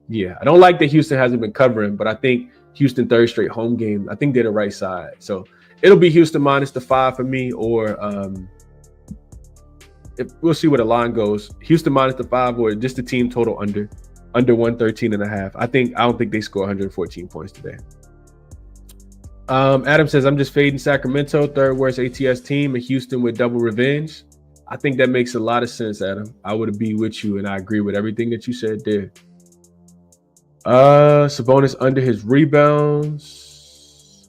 Speaker 1: yeah, I don't like that Houston hasn't been covering, but I think Houston 3rd straight home game, I think they're the right side. So it'll be Houston -5 for me, or we'll see where the line goes. Houston -5 or just the team total under 113.5. I don't think they score 114 points today. Adam says, I'm just fading Sacramento, 3rd worst ATS team, and Houston with double revenge. I think that makes a lot of sense, Adam. I would be with you, and I agree with everything that you said there. Sabonis under his rebounds.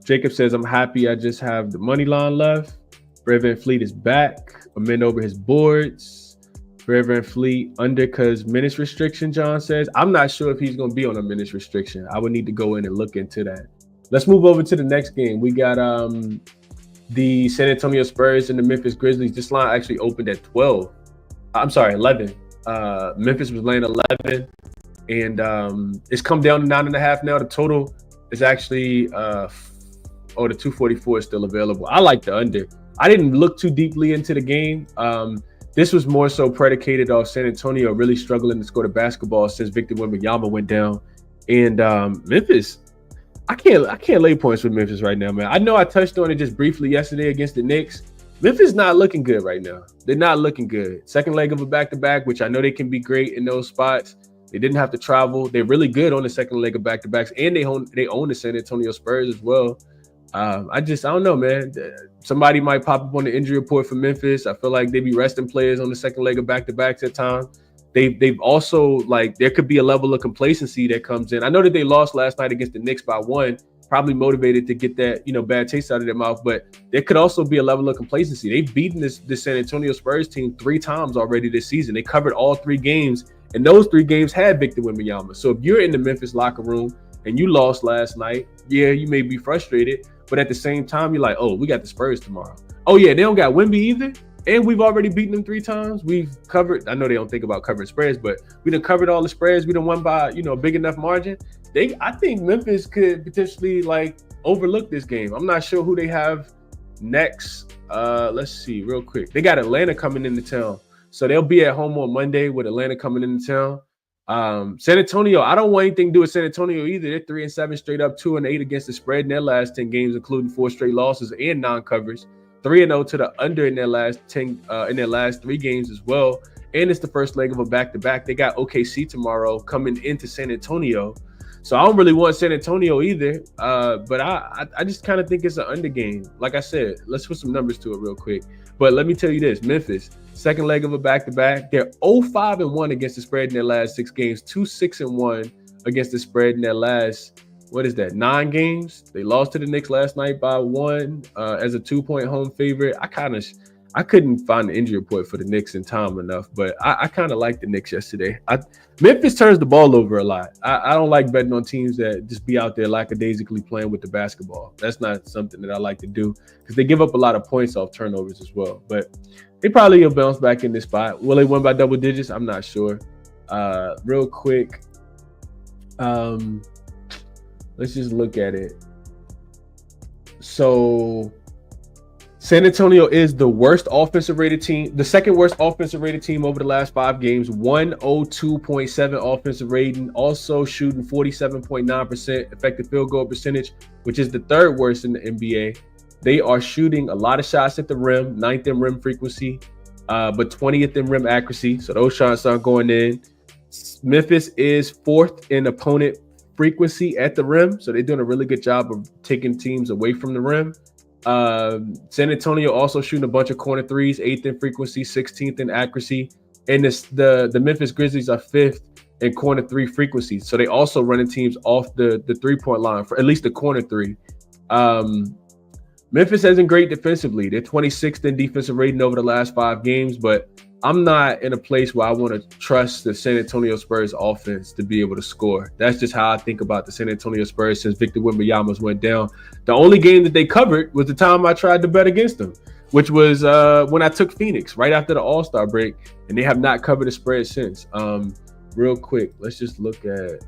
Speaker 1: Jacob says, I'm happy I just have the money line left. Fred VanVleet is back. Amin over his boards. Fred VanVleet under because minutes restriction, John says. I'm not sure if he's going to be on a minutes restriction. I would need to go in and look into that. Let's move over to the next game. We got the San Antonio Spurs and the Memphis Grizzlies. This line actually opened at 12. I'm sorry, 11. Memphis was laying 11. And it's come down to 9.5 now. The total is actually, the 244 is still available. I like the under. I didn't look too deeply into the game. This was more so predicated off San Antonio really struggling to score the basketball since Victor Wembanyama went down. And Memphis, I can't lay points with Memphis right now, man. I know I touched on it just briefly yesterday against the Knicks. Memphis not looking good right now. They're not looking good. Second leg of a back-to-back, which I know they can be great in those spots. They didn't have to travel. They're really good on the second leg of back-to-backs, and they own the San Antonio Spurs as well. I don't know, man. Somebody might pop up on the injury report for Memphis. I feel like they be resting players on the second leg of back-to-backs at times. They've also, like, there could be a level of complacency that comes in. I know that they lost last night against the Knicks by 1, probably motivated to get that, bad taste out of their mouth, but there could also be a level of complacency. They've beaten this San Antonio Spurs team 3 times already this season. They covered all 3 games, and those 3 games had Victor Wembanyama. So if you're in the Memphis locker room and you lost last night, yeah, you may be frustrated, but at the same time, you're like, oh, we got the Spurs tomorrow. Oh yeah, they don't got Wemby either. And we've already beaten them 3 times. We've covered, I know they don't think about covering spreads, but we done covered all the spreads. We done won by, a big enough margin. I think Memphis could potentially, like, overlook this game. I'm not sure who they have next. Let's see real quick. They got Atlanta coming into town. So they'll be at home on Monday with Atlanta coming into town. San Antonio, I don't want anything to do with San Antonio either. They're 3-7 straight up, 2-8 against the spread in their last 10 games, including 4 straight losses and non-covers. 3-0 to the under in their last 3 games as well. And it's the first leg of a back-to-back. They got OKC tomorrow coming into San Antonio. So I don't really want San Antonio either. But I just kind of think it's an under game. Like I said, let's put some numbers to it real quick. But let me tell you this, Memphis, second leg of a back-to-back. They're 0-5-1 against the spread in their last 6 games, 2-6-1 against the spread in their last 9 games. They lost to the Knicks last night by 1 as a 2-point home favorite. I couldn't find the injury report for the Knicks in time enough, but I kind of like the Knicks yesterday. Memphis turns the ball over a lot. I don't like betting on teams that just be out there lackadaisically playing with the basketball. That's not something that I like to do because they give up a lot of points off turnovers as well. But they probably will bounce back in this spot. Will they win by double digits? I'm not sure. Real quick. Let's just look at it. So San Antonio is the worst offensive rated team, the second worst offensive rated team over the last 5 games, 102.7 offensive rating, also shooting 47.9% effective field goal percentage, which is the 3rd worst in the NBA. They are shooting a lot of shots at the rim, 9th in rim frequency, but 20th in rim accuracy. So those shots aren't going in. Memphis is 4th in opponent frequency at the rim, so they're doing a really good job of taking teams away from the rim. San Antonio also shooting a bunch of corner threes, 8th in frequency, 16th in accuracy, and the Memphis Grizzlies are 5th in corner 3 frequency, so they also running teams off the 3-point line for at least the corner 3. Memphis hasn't great defensively. They're 26th in defensive rating over the last 5 games, but I'm not in a place where I want to trust the San Antonio Spurs offense to be able to score. That's just how I think about the San Antonio Spurs since Victor Wembanyama went down. The only game that they covered was the time I tried to bet against them, which was when I took Phoenix right after the All-Star break, and they have not covered the spread since. Real quick, let's just look at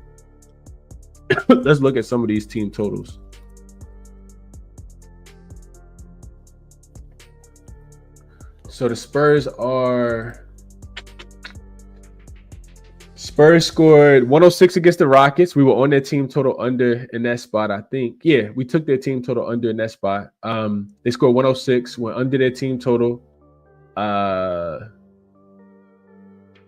Speaker 1: let's look at some of these team totals. So the Spurs scored 106 against the Rockets. We were on their team total under in that spot, I think. Yeah, we took their team total under in that spot. They scored 106, went under their team total.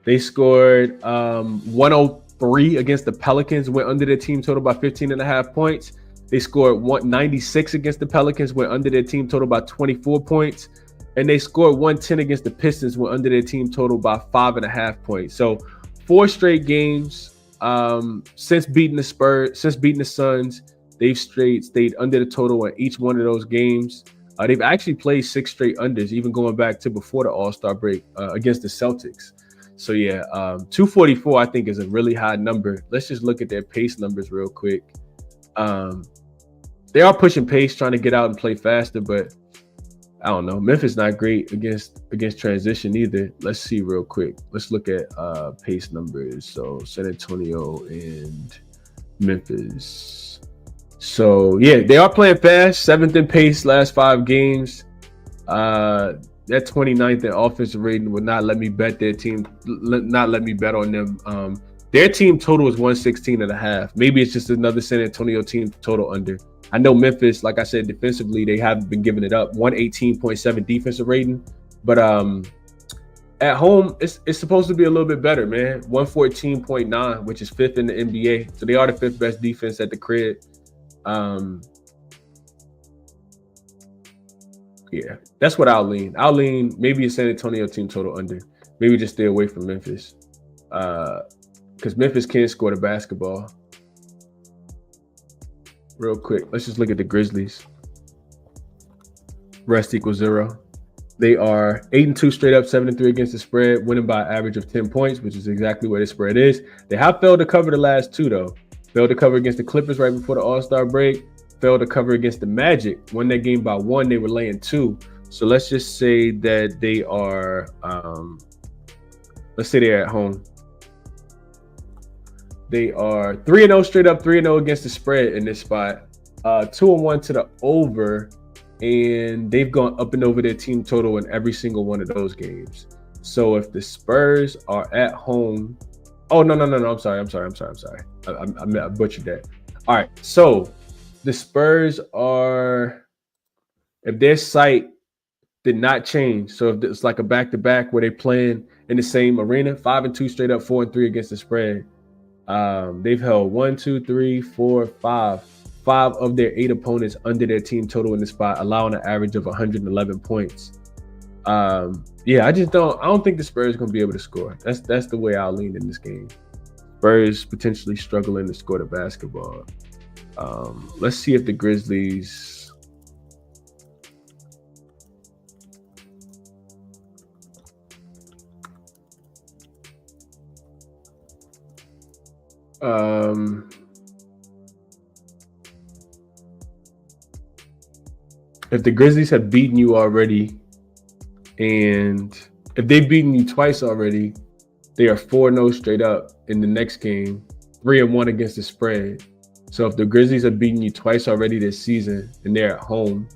Speaker 1: They scored 103 against the Pelicans, went under their team total by 15.5 points. They scored 196 against the Pelicans, went under their team total by 24 points. And they scored 110 against the Pistons, went under their team total by 5.5 points. So 4 straight games since beating the Spurs, since beating the Suns, they've stayed under the total in each one of those games. They've actually played 6 straight unders, even going back to before the All-Star break against the Celtics. So yeah, 244 I think is a really high number. Let's just look at their pace numbers real quick. They are pushing pace, trying to get out and play faster, but I don't know. Memphis not great against transition either. Let's see real quick. Let's look at pace numbers. So San Antonio and Memphis. So yeah, they are playing fast. 7th in pace last 5 games. That 29th in offensive rating would not let me bet their team. Not let me bet on them Their team total is 116.5. Maybe it's just another San Antonio team total under. I know Memphis, like I said, defensively, they haven't been giving it up. 118.7 defensive rating. But at home, it's supposed to be a little bit better, man. 114.9, which is 5th in the NBA. So they are the 5th best defense at the crib. Yeah, that's what I'll lean. I'll lean maybe a San Antonio team total under. Maybe just stay away from Memphis. Because Memphis can't score the basketball. Real quick, let's just look at the Grizzlies. Rest equals 0. They are 8-2 straight up, 7-3 against the spread, winning by an average of 10 points, which is exactly where the spread is. They have failed to cover the last 2, though. Failed to cover against the Clippers right before the All-Star break. Failed to cover against the Magic. Won that game by 1. They were laying 2. So let's just say that they are, let's say they're at home. They are 3-0 straight up, 3-0 against the spread in this spot. 2-1 to the over. And they've gone up and over their team total in every single one of those games. So if the Spurs are at home, oh no, I'm sorry. I butchered that. All right, so the Spurs are, if their site did not change, so if it's like a back-to-back where they playing in the same arena, 5-2 straight up, 4-3 against the spread. They've held 5 of their 8 opponents under their team total in the spot, allowing an average of 111 points. Yeah, I don't think the Spurs are going to be able to score. That's the way I'll lean in this game. Spurs potentially struggling to score the basketball. Let's see if the Grizzlies. If the Grizzlies have beaten you already, and if they've beaten you twice already, they are 4-0 straight up in the next game, 3-1 against the spread. So if the Grizzlies have beaten you twice already this season and they're at home,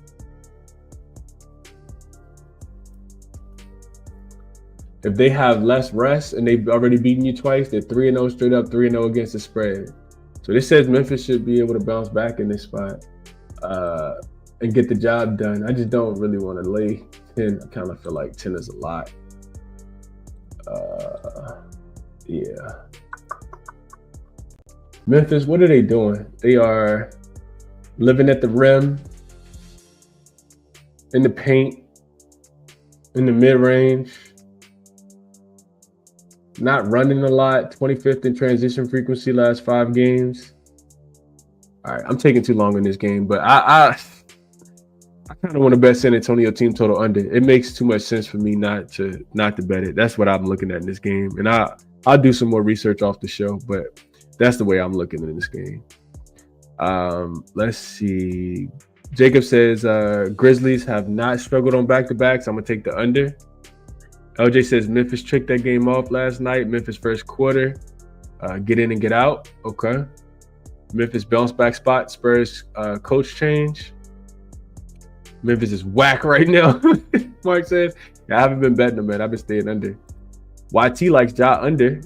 Speaker 1: if they have less rest and they've already beaten you twice, they're 3-0 straight up, 3-0 against the spread. So this says Memphis should be able to bounce back in this spot and get the job done. I just don't really want to lay 10. I kind of feel like 10 is a lot. Yeah. Memphis, what are they doing? They are living at the rim, in the paint, in the mid-range, not running a lot, 25th in transition frequency last 5 games. All right, I'm taking too long in this game, but I kind of want to bet San Antonio team total under. It makes too much sense for me not to bet it. That's what I'm looking at in this game, and I'll do some more research off the show, but that's the way I'm looking in this game. Let's see. Jacob says Grizzlies have not struggled on back-to-backs. I'm gonna take the under. LJ says Memphis tricked that game off last night. Memphis first quarter, get in and get out. Okay. Memphis bounce back spot. Spurs coach change. Memphis is whack right now. Mark says, yeah, I haven't been betting them, man. I've been staying under. YT likes Ja under.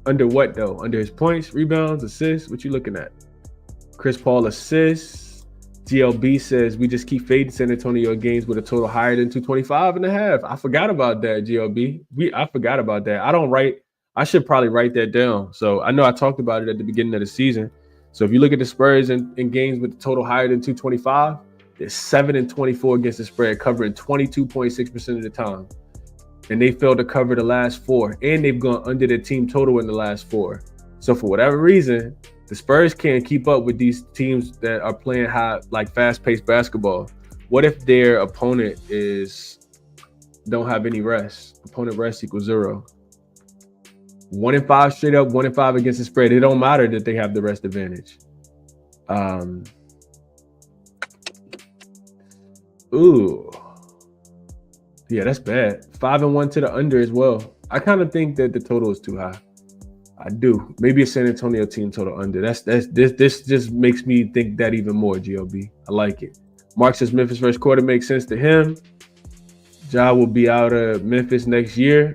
Speaker 1: Under what though? Under his points, rebounds, assists. What you looking at? Chris Paul assists. GLB says we just keep fading San Antonio games with a total higher than 225.5. I forgot about that, GLB. I forgot about that. I should probably write that down. So I know I talked about it at the beginning of the season. So if you look at the Spurs in games with a total higher than 225, they're 7-24 against the spread, covering 22.6% of the time. And they failed to cover the last 4. And they've gone under their team total in the last 4. So for whatever reason, the Spurs can't keep up with these teams that are playing high, like fast-paced basketball. What if their opponent don't have any rest? Opponent rest equals 0. 1-5 straight up, 1-5 against the spread. It don't matter that they have the rest advantage. Ooh. Yeah, that's bad. 5-1 to the under as well. I kind of think that the total is too high. I do. Maybe a San Antonio team total under. This just makes me think that even more, GLB. I like it. Mark says Memphis first quarter makes sense to him. Ja will be out of Memphis next year.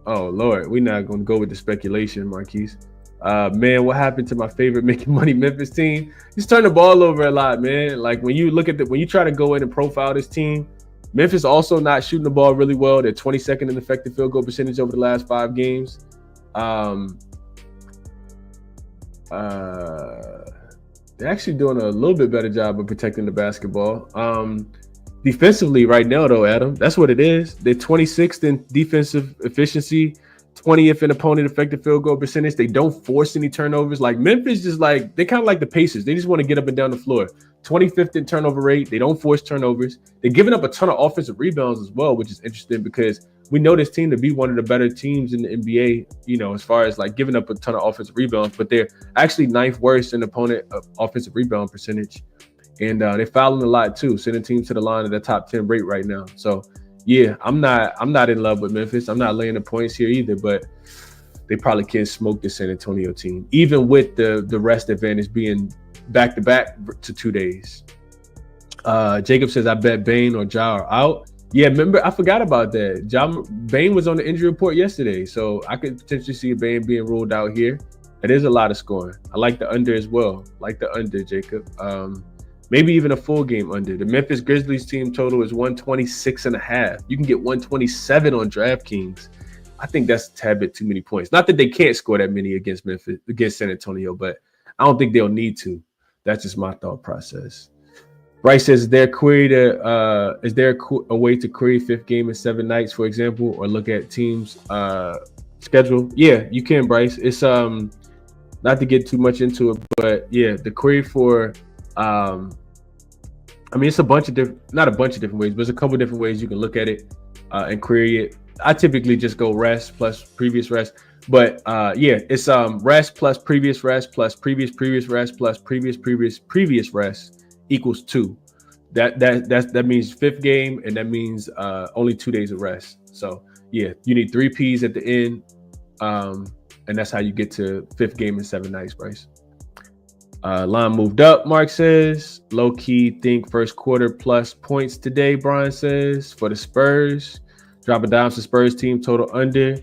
Speaker 1: Oh, Lord. We're not going to go with the speculation, Marquise. Man, what happened to my favorite making money Memphis team? He's turned the ball over a lot, man. Like when you look at when you try to go in and profile this team, Memphis also not shooting the ball really well. They're 22nd in effective field goal percentage over the last 5 games. They're actually doing a little bit better job of protecting the basketball. Defensively right now, though, Adam, that's what it is. They're 26th in defensive efficiency, 20th in opponent effective field goal percentage. They don't force any turnovers. Like Memphis, just like they kind of like the Pacers. They just want to get up and down the floor. 25th in turnover rate. They don't force turnovers. They're giving up a ton of offensive rebounds as well, which is interesting because we know this team to be one of the better teams in the NBA, you know, as far as like giving up a ton of offensive rebounds, but they're actually 9th worst in opponent offensive rebound percentage. And they're fouling a lot too, sending teams to the line at the top 10 rate right now. So yeah, I'm not in love with Memphis. I'm not laying the points here either, but they probably can't smoke the San Antonio team, even with the rest advantage being back-to-back to 2 days. Jacob says, I bet Bane or Ja are out. Yeah, remember, I forgot about that. Bane was on the injury report yesterday, so I could potentially see Bane being ruled out here. It is a lot of scoring. I like the under as well. Like the under, Jacob. Maybe even a full game under. The Memphis Grizzlies team total is 126.5. You can get 127 on DraftKings. I think that's a tad bit too many points. Not that they can't score that many against San Antonio, but I don't think they'll need to. That's just my thought process. Bryce says, is there a way to query 5th game in 7 nights, for example, or look at teams' schedule? Yeah, you can, Bryce. It's not to get too much into it, but yeah, the query for I mean, it's not a bunch of different ways, but there's a couple different ways you can look at it and query it. I typically just go rest plus previous rest, but yeah, it's rest plus previous rest plus previous rest plus previous rest equals 2. That means 5th game, and that means only 2 days of rest. So yeah, you need 3 Ps at the end, and that's how you get to 5th game in 7 nights, Bryce. Line moved up, Mark says. Low key think first quarter plus points today, Brian says, for the Spurs. Drop a dime to Spurs team total under.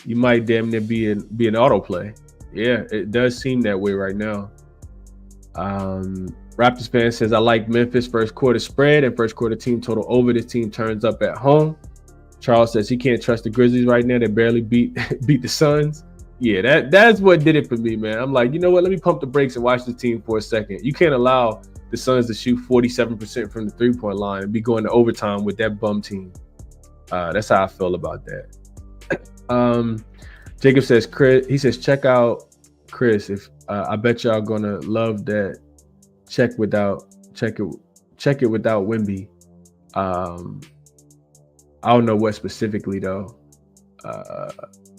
Speaker 1: You might damn near be an auto play. Yeah, it does seem that way right now. Raptors fan says, I like Memphis first quarter spread and first quarter team total over. This team turns up at home. Charles says he can't trust the Grizzlies right now. They barely beat the Suns. Yeah, that's what did it for me, man. I'm like, you know what? Let me pump the brakes and watch the team for a second. You can't allow the Suns to shoot 47% from the 3-point line and be going to overtime with that bum team. That's how I feel about that. Jacob says, Chris, he says, check out Chris. If I bet y'all gonna love that. Check it without Wemby. I don't know what specifically though.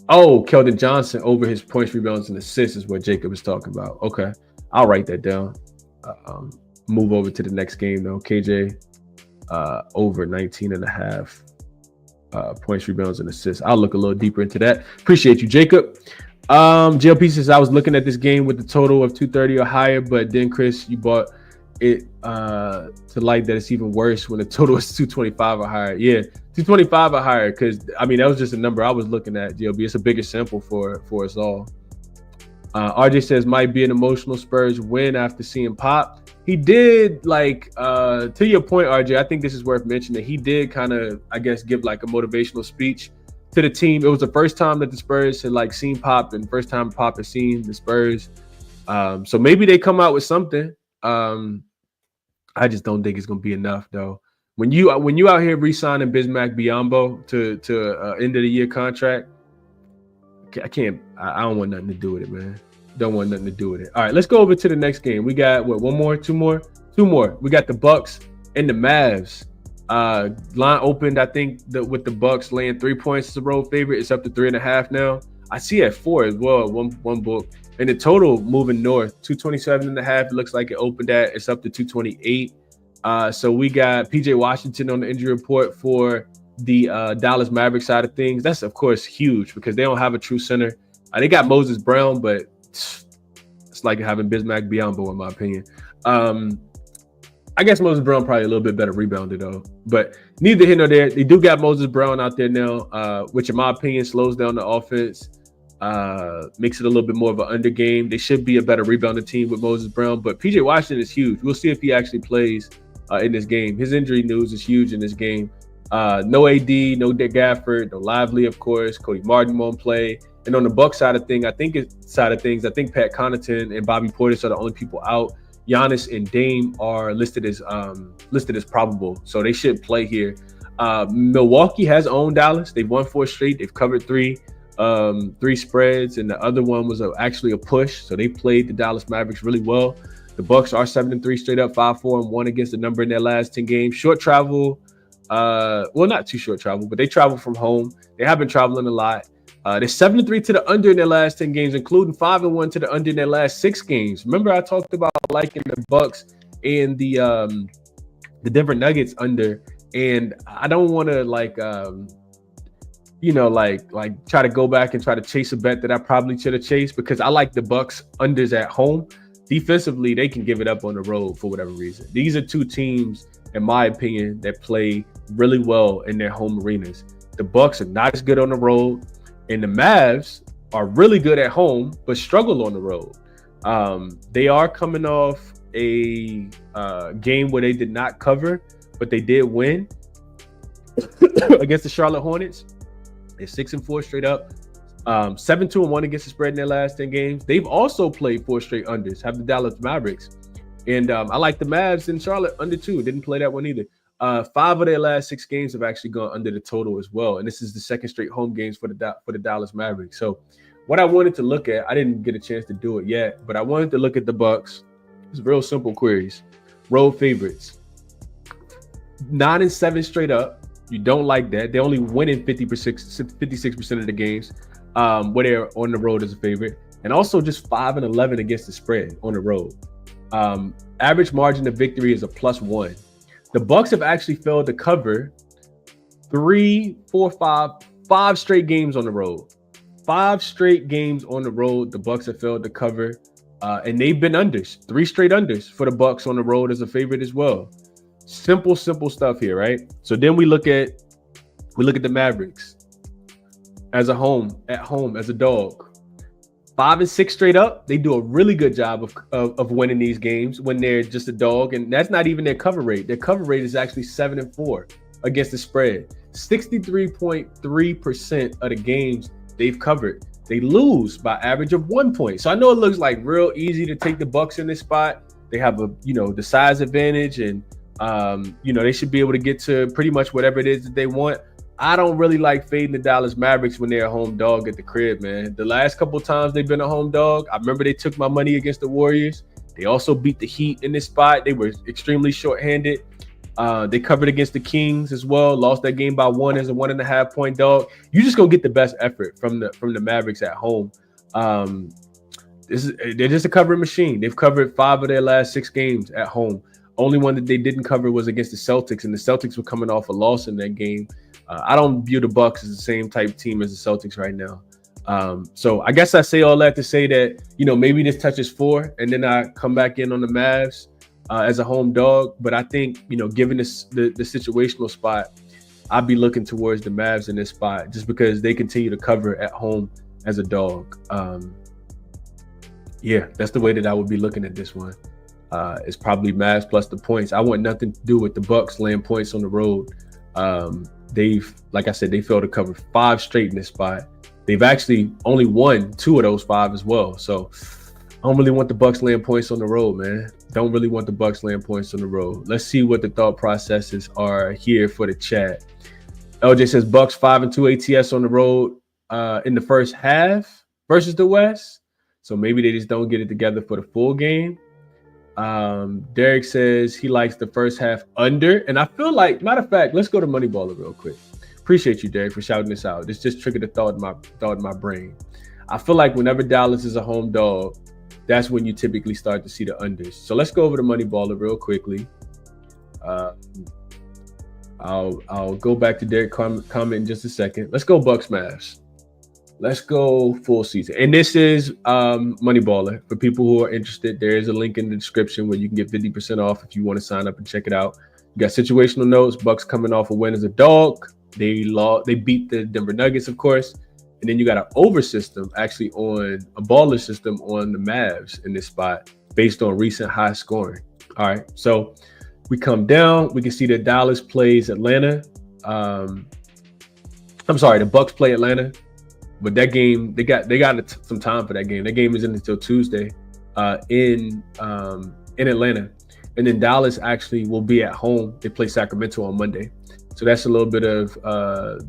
Speaker 1: Keldon Johnson over his points, rebounds, and assists is what Jacob is talking about. Okay, I'll write that down. Move over to the next game though. KJ over 19.5 points, rebounds, and assists. I'll look a little deeper into that. Appreciate you, Jacob. GLP says, I was looking at this game with the total of 230 or higher, but then Chris, you bought it to like that it's even worse when the total is 225 or higher. Yeah, 225 or higher, because I mean that was just a number I was looking at. GLB, it's a bigger sample for us all. RJ says might be an emotional Spurs win after seeing Pop. He did to your point, RJ. I think this is worth mentioning. He did kind of, I guess, give like a motivational speech to the team. It was the first time that the Spurs had seen Pop, and first time Pop had seen the Spurs. So maybe they come out with something. I just don't think it's gonna be enough though. When you out here re-signing Bismack Biyombo to end of the year contract, I don't want nothing to do with it, man. Don't want nothing to do with it. All right, let's go over to the next game. We got two more. We got the Bucks and the Mavs. Line opened, I think, with the Bucks laying 3 points as a road favorite. It's up to 3.5 now. I see at 4 as well. One book. And the total moving north, 227.5. It looks like it opened at. It's up to 228. So we got PJ Washington on the injury report for the Dallas Mavericks side of things. That's of course huge because they don't have a true center. They got Moses Brown, but it's like having Bismack Biyombo in my opinion. I guess Moses Brown probably a little bit better rebounder though, but neither here nor there. They do got Moses Brown out there now, which in my opinion slows down the offense. makes it a little bit more of an under game. They should be a better rebounding team with Moses Brown, but PJ Washington is huge. We'll see if he actually plays in this game. His injury news is huge in this game. No AD, no Dick Gafford, no Lively, of course. Cody Martin won't play. And on the Bucks side of things, I think Pat Connaughton and Bobby Portis are the only people out. Giannis and Dame are listed as probable, so they should play here. Milwaukee has owned Dallas. They've won 4 straight. They've covered 3 spreads, and the other one was actually a push. So they played the Dallas Mavericks really well. The Bucks are 7-3 straight up, 5-4-1 against the number in their last 10 games. Short travel, well, not too short travel, but they travel from home. They have been traveling a lot. They're 7-3 to the under in their last 10 games, including 5-1 to the under in their last 6 games. Remember, I talked about liking the Bucks and the Denver Nuggets under, and I don't want to try to go back and try to chase a bet that I probably should have chased, because I like the Bucks unders at home. Defensively, they can give it up on the road for whatever reason. These are 2 teams, in my opinion, that play really well in their home arenas. The Bucks are not as good on the road, and the Mavs are really good at home but struggle on the road. They are coming off a game where they did not cover, but they did win against the Charlotte Hornets. They're 6-4 straight up, 7-2-1 against the spread in their last 10 games. They've also played 4 straight unders, have the Dallas Mavericks. And I like the Mavs in Charlotte under 2. Didn't play that one either. 5 of their last 6 games have actually gone under the total as well. And this is the second straight home games for the Dallas Mavericks. So what I wanted to look at, I didn't get a chance to do it yet, but I wanted to look at the Bucks. It's real simple queries. Road favorites. 9-7 straight up. You don't like that. They're only winning 56% of the games where they're on the road as a favorite. And also just 5-11 against the spread on the road. Average margin of victory is a +1. The Bucks have actually failed to cover 5 straight games on the road. 5 straight games on the road, the Bucks have failed to cover, and they've been unders. 3 straight unders for the Bucks on the road as a favorite as well. Simple stuff here, right? So then we look at the Mavericks at home as a dog. 5-6 straight up. They do a really good job of winning these games when they're just a dog, and that's not even their cover rate. Their cover rate is actually 7-4 against the spread. 63.3% of the games they've covered, they lose by average of 1 point. So I know it looks like real easy to take the Bucks in this spot. They have the size advantage, and they should be able to get to pretty much whatever it is that they want. I don't really like fading the Dallas Mavericks when they're a home dog at the crib, man. The last couple of times they've been a home dog, I remember they took my money against the Warriors. They also beat the Heat in this spot. They were extremely shorthanded. They covered against the Kings as well. Lost that game by 1 as a 1.5 point dog. You're just gonna get the best effort from the Mavericks at home. They're just a covering machine. They've covered 5 of their last 6 games at home. Only one that they didn't cover was against the Celtics, and the Celtics were coming off a loss in that game. I don't view the Bucks as the same type team as the Celtics right now. So I guess I say all that to say that, maybe this touches 4 and then I come back in on the Mavs as a home dog. But I think, given the situational spot, I'd be looking towards the Mavs in this spot just because they continue to cover at home as a dog. Yeah, that's the way that I would be looking at this one. It's probably Mavs plus the points. I want nothing to do with the Bucks laying points on the road. Like I said, they failed to cover 5 straight in this spot. They've actually only won 2 of those 5 as well. So I don't really want the Bucks laying points on the road, man. Don't really want the Bucks laying points on the road. Let's see what the thought processes are here for the chat. LJ says Bucks 5-2 ATS on the road in the first half versus the West. So maybe they just don't get it together for the full game. Derek says he likes the first half under, and I feel like, matter of fact, let's go to Moneyballer real quick. Appreciate you, Derek, for shouting this out. This just triggered a thought in my brain. I feel like whenever Dallas is a home dog, that's when you typically start to see the unders. So let's go over to Moneyballer real quickly. I'll go back to Derek comment in just a second. Let's go Bucks Mavs. Let's go full season. And this is Moneyballer. For people who are interested, there is a link in the description where you can get 50% off if you want to sign up and check it out. You got situational notes. Bucks coming off a win as a dog. They beat the Denver Nuggets, of course. And then you got an over system actually on a baller system on the Mavs in this spot based on recent high scoring. All right. So we come down, we can see that Dallas plays Atlanta. The Bucks play Atlanta, but that game, they got some time for that game. That game isn't until Tuesday in Atlanta. And then Dallas actually will be at home. They play Sacramento on Monday. So that's a little bit of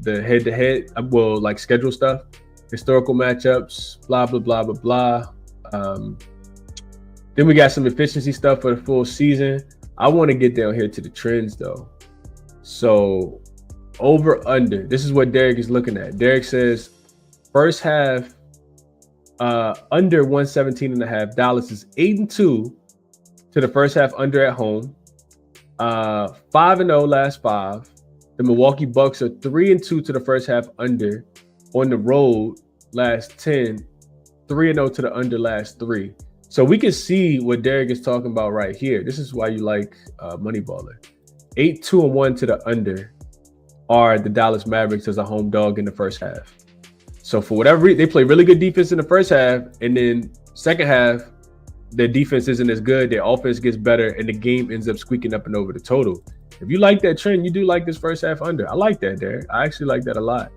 Speaker 1: the head-to-head, like schedule stuff, historical matchups, blah, blah, blah, blah, blah. Then we got some efficiency stuff for the full season. I want to get down here to the trends, though. So over, under. This is what Derek is looking at. Derek says first half under 117.5. Dallas is 8-2 to the first half under at home. 5-0 last 5. The Milwaukee Bucks are 3-2 to the first half under. On the road, last 10, 3-0 to the under last 3. So we can see what Derek is talking about right here. This is why you like Moneyballer. 8-2-1 to the under are the Dallas Mavericks as a home dog in the first half. So for whatever reason, they play really good defense in the first half, and then second half, their defense isn't as good, their offense gets better, and the game ends up squeaking up and over the total. If you like that trend, you do like this first half under. I like that, Derek. I actually like that a lot.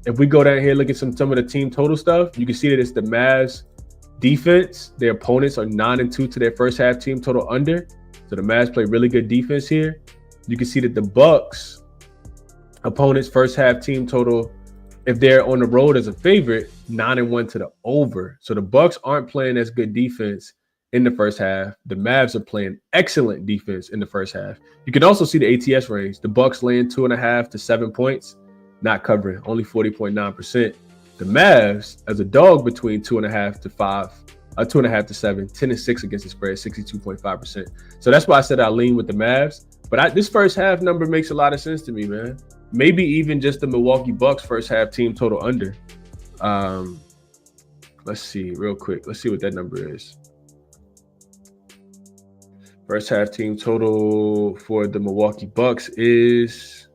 Speaker 1: If we go down here, look at some of the team total stuff, you can see that it's the Mavs defense. Their opponents are 9-2 to their first half team total under. So the Mavs play really good defense here. You can see that the Bucks opponents first half team total, if they're on the road as a favorite, 9-1 to the over. So the Bucks aren't playing as good defense in the first half. The Mavs are playing excellent defense in the first half. You can also see the ATS range. The Bucks laying 2.5 to 7 points, not covering, only 40.9%. The Mavs as a dog between 2.5 to 5, 2.5 to 7, 10-6 against the spread, 62.5%. So that's why I said I lean with the Mavs. But this first half number makes a lot of sense to me, man. Maybe even just the Milwaukee Bucks first half team total under. Let's see real quick. Let's see what that number is. First half team total for the Milwaukee Bucks is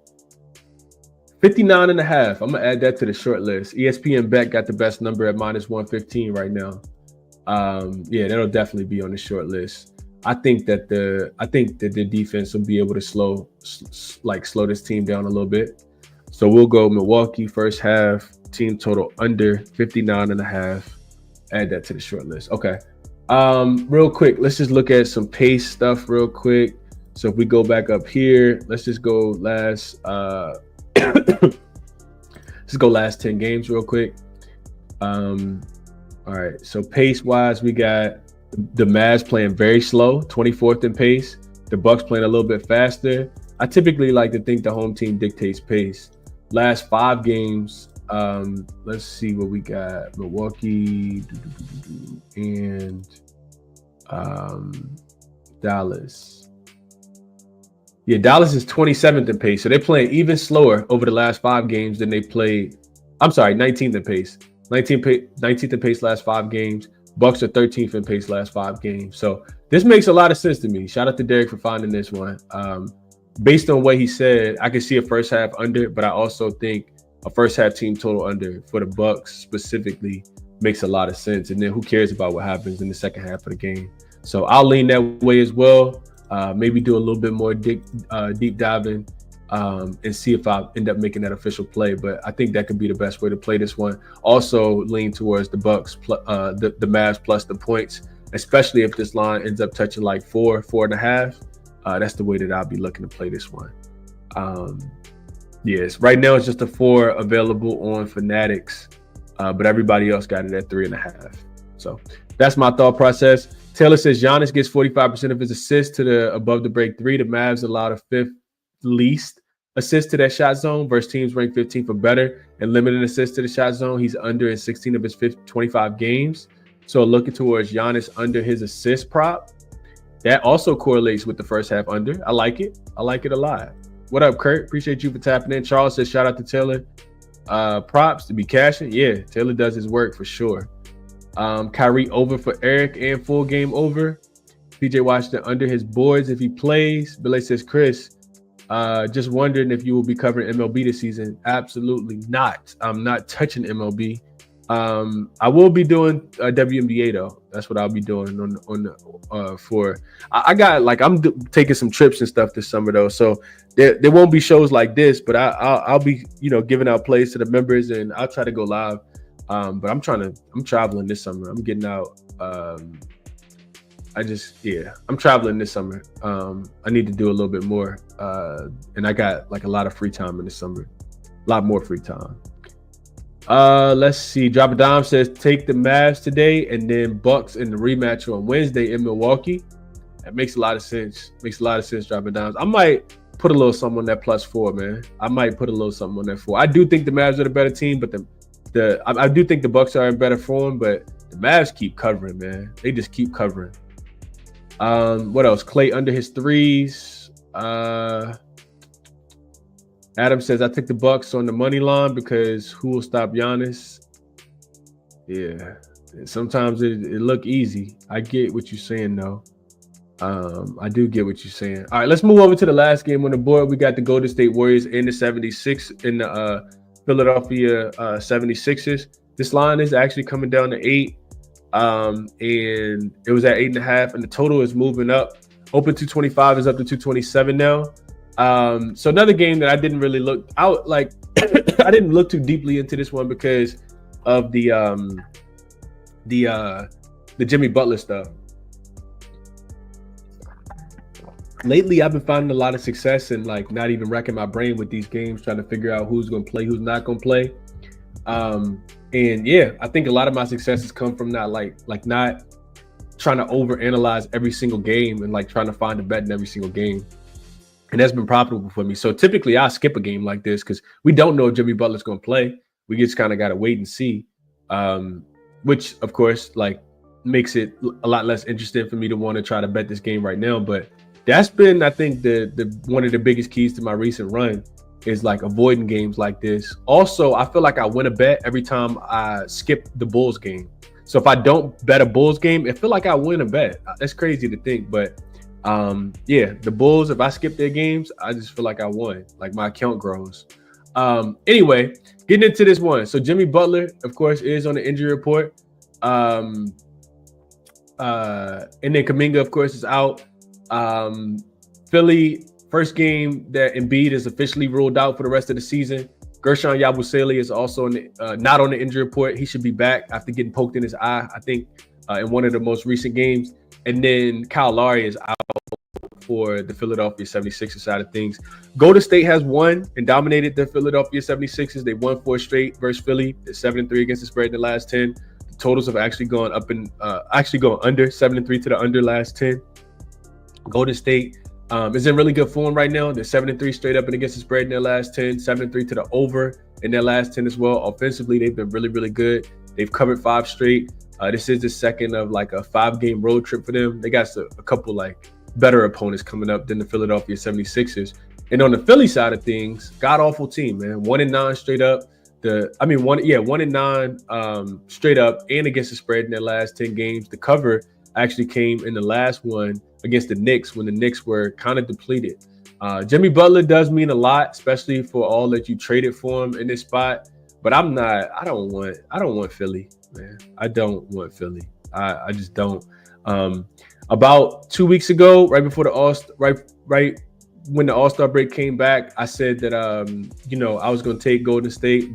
Speaker 1: 59.5. I'm gonna add that to the short list. ESPN Bet got the best number at -115 right now. Yeah, that'll definitely be on the short list. I think that the defense will be able to slow this team down a little bit. So we'll go Milwaukee first half team total under 59.5. Add that to the short list. Okay. Real quick, let's just look at some pace stuff real quick. So if we go back up here, let's just go last let's go last 10 games real quick. All right, so pace wise, we got the Mavs playing very slow, 24th in pace. The Bucks playing a little bit faster. I typically like to think the home team dictates pace. Last 5 games, let's see what we got. Milwaukee and Dallas. Yeah, Dallas is 27th in pace. So they're playing even slower over the last 5 games than they played. I'm sorry, 19th in pace. 19th in pace last 5 games. Bucks are 13th in pace last 5 games. So this makes a lot of sense to me. Shout out to Derek for finding this one. Based on what he said, I can see a first half under, but I also think a first half team total under for the Bucks specifically makes a lot of sense. And then who cares about what happens in the second half of the game? So I'll lean that way as well. Maybe do a little bit more deep diving and see if I end up making that official play. But I think that could be the best way to play this one. Also lean towards the Bucks, the Mavs plus the points, especially if this line ends up touching like 4.5. That's the way that I'll be looking to play this one. Yes, right now it's just a 4 available on Fanatics, but everybody else got it at 3.5. So that's my thought process. Taylor says Giannis gets 45% of his assists to the above the break 3. The Mavs allowed a 5th least assist to that shot zone versus teams ranked 15th or better and limited assists to the shot zone. He's under in 16 of his 25 games. So looking towards Giannis under his assist prop. That also correlates with the first half under. I like it. I like it a lot. What up, Kurt? Appreciate you for tapping in. Charles says, shout out to Taylor. Props to be cashing. Yeah, Taylor does his work for sure. Kyrie over for Eric and full game over. PJ Washington under his boards if he plays. Billy says, Chris, Just wondering if you will be covering MLB this season. Absolutely not. I'm not touching MLB. I will be doing WNBA though. That's what I'll be doing for. I got like I'm taking some trips and stuff this summer though, so there won't be shows like this. But I'll be giving out plays to the members, and I'll try to go live. But I'm traveling this summer. I'm getting out. I'm traveling this summer. I need to do a little bit more, and I got like a lot of free time in the summer, a lot more free time. Let's see. Drop a Dime says take the Mavs today and then Bucks in the rematch on Wednesday in Milwaukee. That makes a lot of sense. Drop a Dimes. I might put a little something on that +4, man. I might put a little something on that 4. I do think the Mavs are the better team, but I do think the Bucks are in better form, but the Mavs keep covering, man. They just keep covering. What else? Clay under his threes. Adam says I took the Bucks on the money line because who will stop Giannis? Yeah, sometimes it look easy. I get what you're saying though. I do get what you're saying. All right, let's move over to the last game on the board. We got the Golden State Warriors in the 76 in the Philadelphia 76ers. This line is actually coming down to 8. And it was at 8.5, and the total is moving up. Open 225 is up to 227 now. So another game that I didn't really look out like. I didn't look too deeply into this one because of the Jimmy Butler stuff. Lately, I've been finding a lot of success and like not even racking my brain with these games, trying to figure out who's going to play, who's not going to play. And yeah, I think a lot of my successes come from not not trying to overanalyze every single game and like trying to find a bet in every single game. And that's been profitable for me. So typically I skip a game like this because we don't know if Jimmy Butler's going to play. We just kind of got to wait and see, which of course like makes it a lot less interesting for me to want to try to bet this game right now. But that's been, I think, the one of the biggest keys to my recent run is like avoiding games like this. Also, I feel like I win a bet every time I skip the Bulls game. So if I don't bet a Bulls game, I feel like I win a bet. That's crazy to think, but yeah, the Bulls, if I skip their games, I just feel like I won. Like my account grows. Anyway, getting into this one. So Jimmy Butler, of course, is on the injury report. And then Kuminga, of course, is out. Philly, first game that Embiid is officially ruled out for the rest of the season. Gershon Yabusele is also not on the injury report. He should be back after getting poked in his eye, I think, in one of the most recent games. And then Kyle Lowry is out for the Philadelphia 76ers side of things. Golden State has won and dominated the Philadelphia 76ers. They won 4 straight versus Philly. They're 7-3 against the spread in the last 10. The totals have actually gone up and actually gone under 7-3 to the under last 10. Golden State is in really good form right now. They're 7-3 straight up and against the spread in their last 10, 7-3 to the over in their last 10 as well. Offensively, they've been really, really good. They've covered 5 straight. This is the second of like a 5-game road trip for them. They got a couple like better opponents coming up than the Philadelphia 76ers. And on the Philly side of things, god-awful team, man. 1-9 straight up. 1-9 straight up and against the spread in their last 10 games. The cover actually came in the last one against the Knicks when the Knicks were kind of depleted. Jimmy Butler does mean a lot, especially for all that you traded for him in this spot. But I don't want Philly, man. I don't want Philly. I just don't. About 2 weeks ago, right before right when the All-Star break came back, I said that I was going to take Golden State,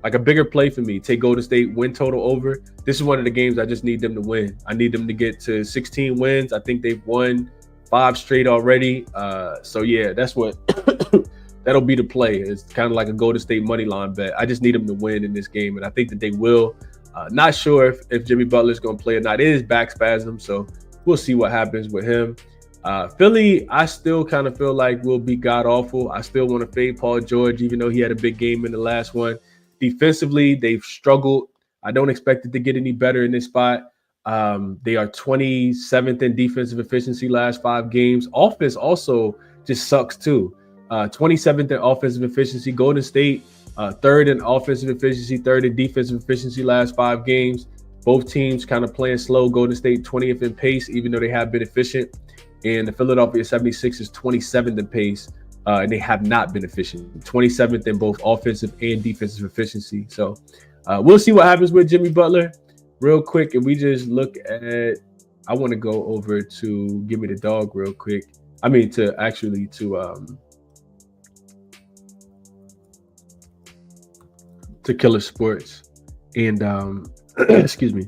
Speaker 1: a bigger play for me. Take Golden State, win total over. This is one of the games I just need them to win. I need them to get to 16 wins. I think they've won 5 straight already. So yeah, that's what that'll be the play. It's kind of like a Golden State money line bet. I just need them to win in this game, and I think that they will. Not sure if Jimmy Butler is going to play or not. It is back spasm, so we'll see what happens with him. Philly, I still kind of feel like will be god-awful. I still want to fade Paul George, even though he had a big game in the last one. Defensively, they've struggled. I don't expect it to get any better in this spot. They are 27th in defensive efficiency last 5 games. Offense also just sucks too. 27th in offensive efficiency. Golden State, 3rd in offensive efficiency, 3rd in defensive efficiency last 5 games. Both teams kind of playing slow. Golden State 20th in pace, even though they have been efficient. And the Philadelphia 76ers 27th in pace. and they have not been efficient. 27th in both offensive and defensive efficiency. So we'll see what happens with Jimmy Butler. Real quick, if we just look at, I want to go over to Give Me the Dog real quick. I mean, to Killer Sports and excuse me,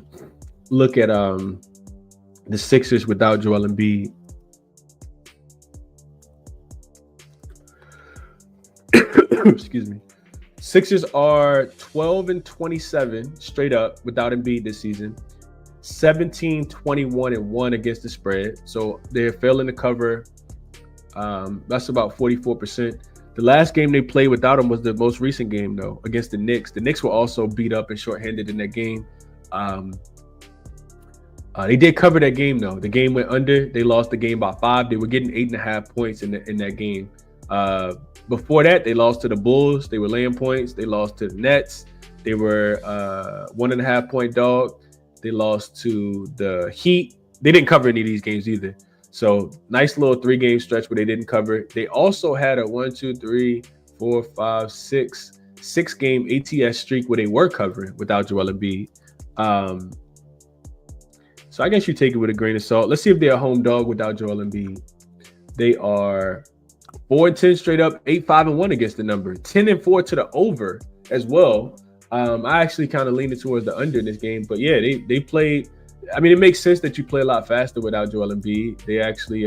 Speaker 1: look at the Sixers without Joel Embiid. Excuse me. Sixers are 12-27 straight up without Embiid this season. 17-21-1 against the spread. So they're failing to cover. That's about 44%. The last game they played without him was the most recent game, though, against the Knicks. The Knicks were also beat up and shorthanded in that game. They did cover that game, though. The game went under. They lost the game by 5. They were getting 8.5 points in that game. Before that, they lost to the Bulls. They were laying points. They lost to the Nets. They were 1.5 point dog. They lost to the Heat. They didn't cover any of these games either. So nice little 3-game stretch where they didn't cover. They also had a 6-game ATS streak where they were covering without Joel Embiid. So I guess you take it with a grain of salt. Let's see if they're a home dog without Joel Embiid. They are 4-10 straight up, 8-5-1 against the number, 10-4 to the over as well. I actually kind of leaning towards the under in this game, but yeah, they played. I mean, it makes sense that you play a lot faster without Joel Embiid. They actually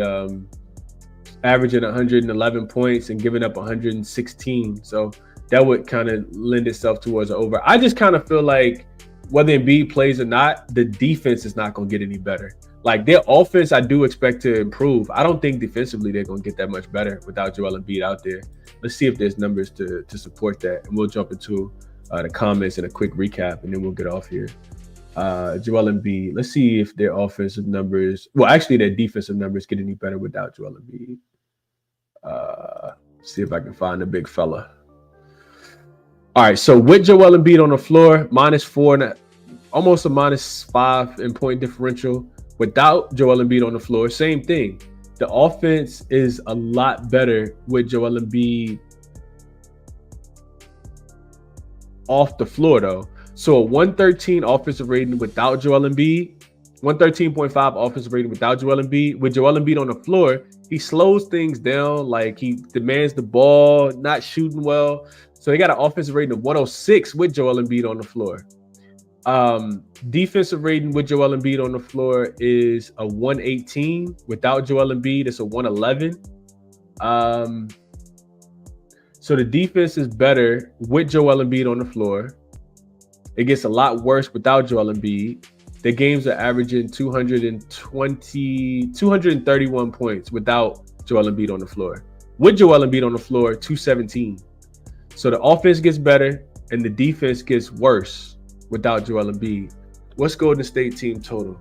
Speaker 1: averaging 111 points and giving up 116. So that would kind of lend itself towards the over. I just kind of feel like whether Embiid plays or not, the defense is not going to get any better. Like their offense, I do expect to improve. I don't think defensively they're going to get that much better without Joel Embiid out there. Let's see if there's numbers to support that. And we'll jump into the comments and a quick recap, and then we'll get off here. Joel Embiid. Let's see if their offensive numbers, well, actually their defensive numbers get any better without Joel Embiid. See if I can find the big fella. All right, so with Joel Embiid on the floor, -4, almost a -5 in point differential. Without Joel Embiid on the floor, same thing. The offense is a lot better with Joel Embiid off the floor, though. So a 113 offensive rating without Joel Embiid, 113.5 offensive rating without Joel Embiid. With Joel Embiid on the floor, he slows things down. Like he demands the ball, not shooting well. So they got an offensive rating of 106 with Joel Embiid on the floor. Defensive rating with Joel Embiid on the floor is a 118. Without Joel Embiid, it's a 111. So the defense is better with Joel Embiid on the floor. It gets a lot worse without Joel Embiid. The games are averaging 231 points without Joel Embiid on the floor. With Joel Embiid on the floor, 217. So the offense gets better and the defense gets worse without Joel Embiid. What's Golden State team total?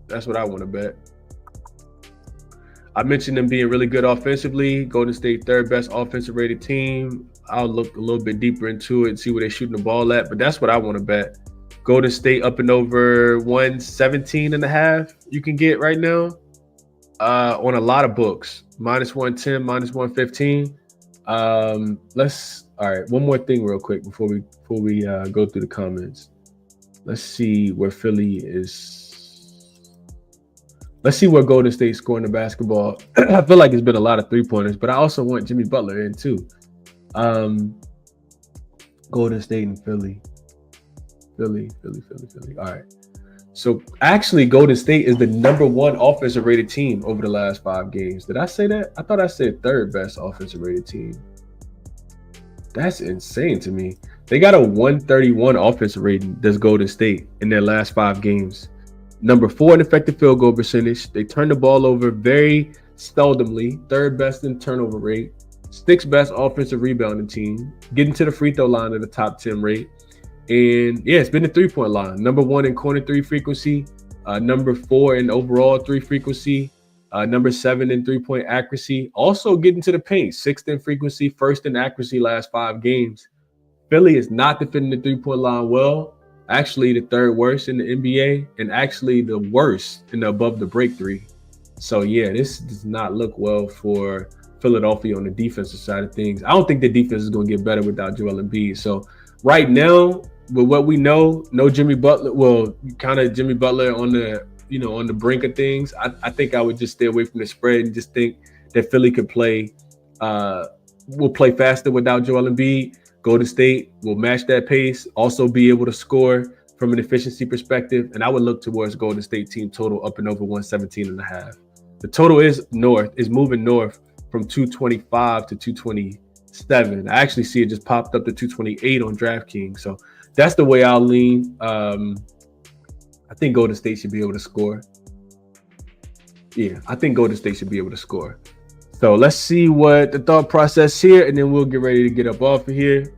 Speaker 1: That's what I want to bet. I mentioned them being really good offensively. Golden State, third best offensive rated team. I'll look a little bit deeper into it and see where they're shooting the ball at, but that's what I want to bet. Golden State up and over 117.5 you can get right now on a lot of books. -110, -115. All right, one more thing real quick before we go through the comments. Let's see where Philly is. Let's see where Golden State's scoring the basketball. I feel like it's been a lot of 3-pointers, but I also want Jimmy Butler in too. Golden State and Philly. Philly. All right. So actually, Golden State is the #1 offensive rated team over the last 5 games. Did I say that? I thought I said third best offensive rated team. That's insane to me. They got a 131 offensive rating, does Golden State, in their last 5 games. #4 in effective field goal percentage. They turn the ball over very seldomly. 3rd best in turnover rate. 6th best offensive rebounding team. Getting to the free throw line at the top 10 rate. And yeah, it's been the 3-point line. #1 in corner 3 frequency. #4 in overall 3 frequency. #7 in 3-point accuracy. Also getting to the paint. 6th in frequency, 1st in accuracy last 5 games. Philly is not defending the 3-point line well. Actually, the 3rd worst in the NBA, and actually the worst in the above the break 3. So yeah, this does not look well for Philadelphia on the defensive side of things. I don't think the defense is going to get better without Joel Embiid. So right now, with what we know, no Jimmy Butler. Well, kind of Jimmy Butler on the on the brink of things. I think I would just stay away from the spread and just think that Philly could play. Will play faster without Joel Embiid. Golden State will match that pace. Also be able to score from an efficiency perspective. And I would look towards Golden State team total up and over 117.5. The total is moving north from 225 to 227. I actually see it just popped up to 228 on DraftKings. So that's the way I'll lean. I think Golden State should be able to score. Yeah, I think Golden State should be able to score. So let's see what the thought process here, and then we'll get ready to get up off of here.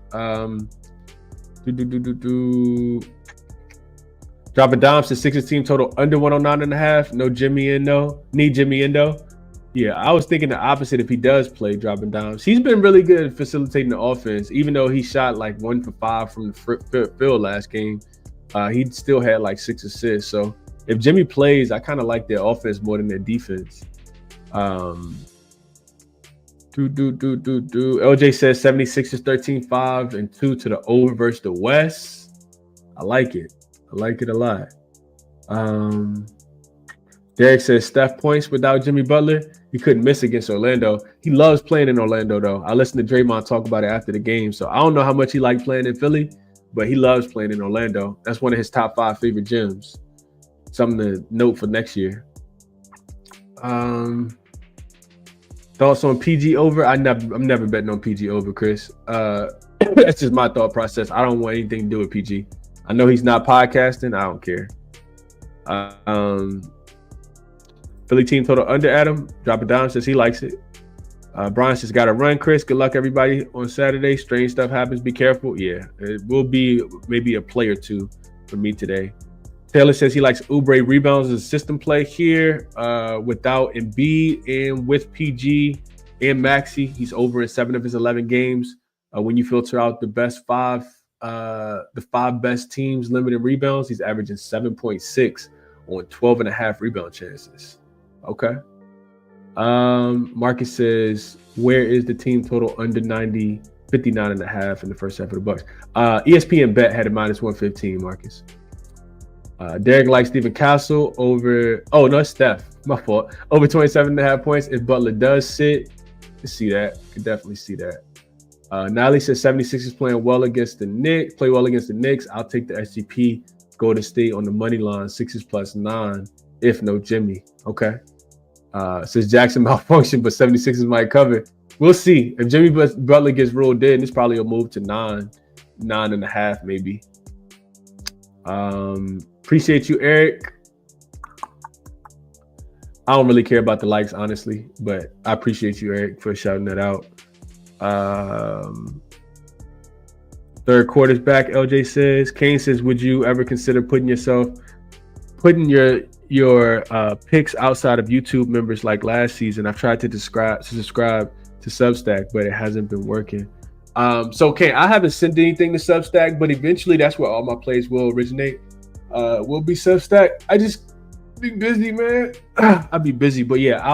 Speaker 1: Dropping Dom to Sixers team total under 109.5. No Jimmy Endo. Need Jimmy Endo. Yeah, I was thinking the opposite if he does play dropping Doms. He's been really good at facilitating the offense, even though he shot like 1 for 5 from the field last game. He still had like 6 assists. So if Jimmy plays, I kind of like their offense more than their defense. LJ says 76 is 13-5 and 2 to the over versus the West. I like it. I like it a lot. Derek says Steph points without Jimmy Butler. He couldn't miss against Orlando. He loves playing in Orlando, though. I listened to Draymond talk about it after the game. So I don't know how much he liked playing in Philly, but he loves playing in Orlando. That's one of his top 5 favorite gyms. Something to note for next year. Thoughts on PG over? I'm never betting on PG over, Chris. That's just my thought process. I don't want anything to do with PG. I know he's not podcasting. I don't care. Philly team total under Adam. Drop it down, says he likes it. Brian says got to run, Chris. Good luck, everybody, on Saturday. Strange stuff happens. Be careful. Yeah, it will be maybe a play or two for me today. Taylor says he likes Oubre rebounds as a system play here. Without Embiid and with PG and Maxey, he's over in 7 of his 11 games. When you filter out the best 5, the 5 best teams limited rebounds, he's averaging 7.6 on 12.5 rebound chances. Okay. Marcus says, where is the team total under 90, 59.5 in the first half of the Bucks? ESPN bet had a minus 115, Marcus. Derek likes Stephen Castle over. Oh, no, it's Steph. My fault. Over 27.5 points. If Butler does sit, you see that. You can definitely see that. Nally says 76 is playing well against the Knicks. Play well against the Knicks. I'll take the SGP. Golden State on the money line. 6s plus 9. If no Jimmy. Okay. Says Jackson malfunction, but 76ers might cover. We'll see. If Jimmy Butler gets ruled in, it's probably a move to 9.5 maybe. Appreciate you, Eric. I don't really care about the likes, honestly, but I appreciate you, Eric, for shouting that out. Third quarter's back, LJ says. Kane says, would you ever consider putting your picks outside of YouTube members like last season? I've tried to subscribe to Substack, but it hasn't been working. So Kane, I haven't sent anything to Substack, but eventually that's where all my plays will originate. Will be Substack. I just be busy, man. I'll be busy, but yeah,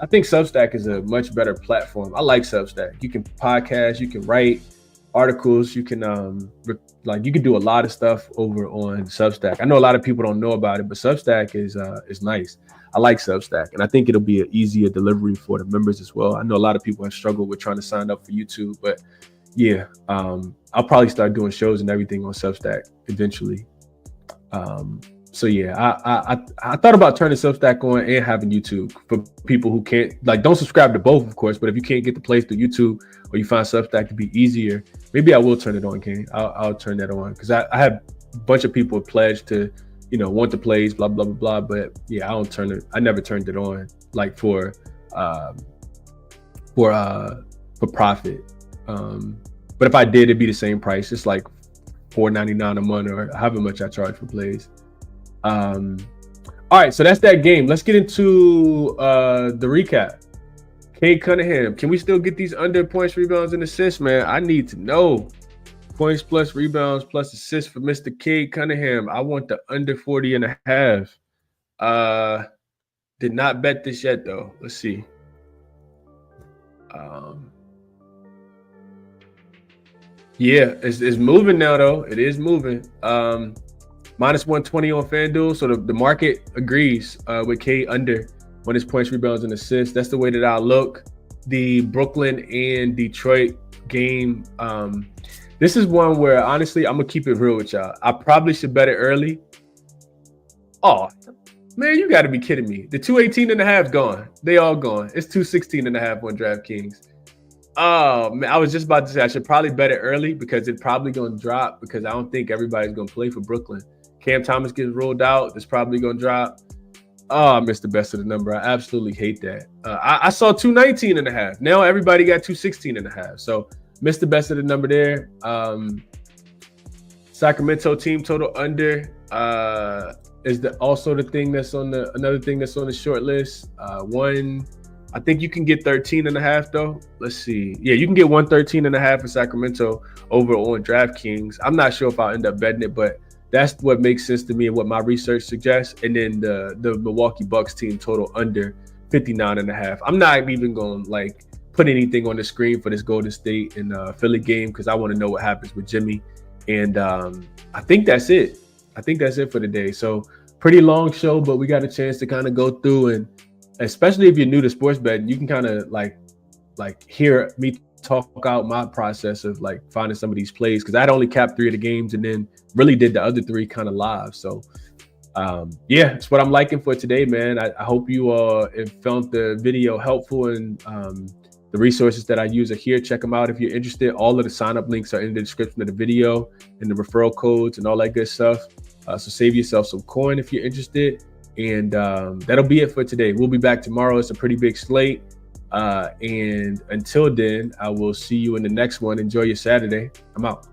Speaker 1: I think Substack is a much better platform. I like Substack. You can podcast, you can write articles, you can you can do a lot of stuff over on Substack. I know a lot of people don't know about it, but Substack is nice. I like Substack, and I think it'll be an easier delivery for the members as well. I know a lot of people have struggled with trying to sign up for YouTube, but yeah, I'll probably start doing shows and everything on Substack eventually. So yeah, I thought about turning Substack on and having YouTube for people who can't, don't subscribe to both, of course, but if you can't get the plays through YouTube or you find Substack to be easier, maybe I will turn it on, King. I'll turn that on because I have a bunch of people pledged to, want the plays, blah, blah, blah, blah. But yeah, I never turned it on for profit. But if I did, it'd be the same price. It's like $4.99 a month or however much I charge for plays. All right, so that's that game. Let's get into the recap. Cade Cunningham, can we still get these under points, rebounds, and assists, man? I need to know. Points plus rebounds plus assists for Mr. Cade Cunningham. I want the under 40.5. Did not bet this yet though. Let's see. Yeah, it's moving now though. It is moving. Minus 120 on FanDuel. So the market agrees with K under on his points, rebounds, and assists. That's the way that I look. The Brooklyn and Detroit game. This is one where honestly, I'm gonna keep it real with y'all. I probably should bet it early. Oh, man, you got to be kidding me. The 218.5 gone. They all gone. It's 216.5 on DraftKings. Oh, man, I was just about to say I should probably bet it early because it's probably going to drop because I don't think everybody's going to play for Brooklyn. Cam Thomas gets ruled out. It's probably going to drop. Oh, I missed the best of the number. I absolutely hate that. I saw 219.5. Now everybody got 216.5. So missed the best of the number there. Sacramento team total under is also the thing that's on another thing that's on the short list. I think you can get 13.5 though. Let's see. Yeah, you can get 113.5 for Sacramento over on DraftKings. I'm not sure if I'll end up betting it, but that's what makes sense to me and what my research suggests. And then the Milwaukee Bucks team total under 59.5. I'm not even going to put anything on the screen for this Golden State and Philly game because I want to know what happens with Jimmy. And I think that's it. I think that's it for today. So pretty long show, but we got a chance to kind of go through, and especially if you're new to sports betting, you can kind of like hear me talk out my process of finding some of these plays because I'd only capped 3 of the games and then really did the other 3 kind of live. So yeah, it's what I'm liking for today, man. I hope you all have found the video helpful, and the resources that I use are here. Check them out if you're interested. All of the sign-up links are in the description of the video and the referral codes and all that good stuff. So save yourself some coin if you're interested. And that'll be it for today. We'll be back tomorrow. It's a pretty big slate. And until then, I will see you in the next one. Enjoy your Saturday. I'm out.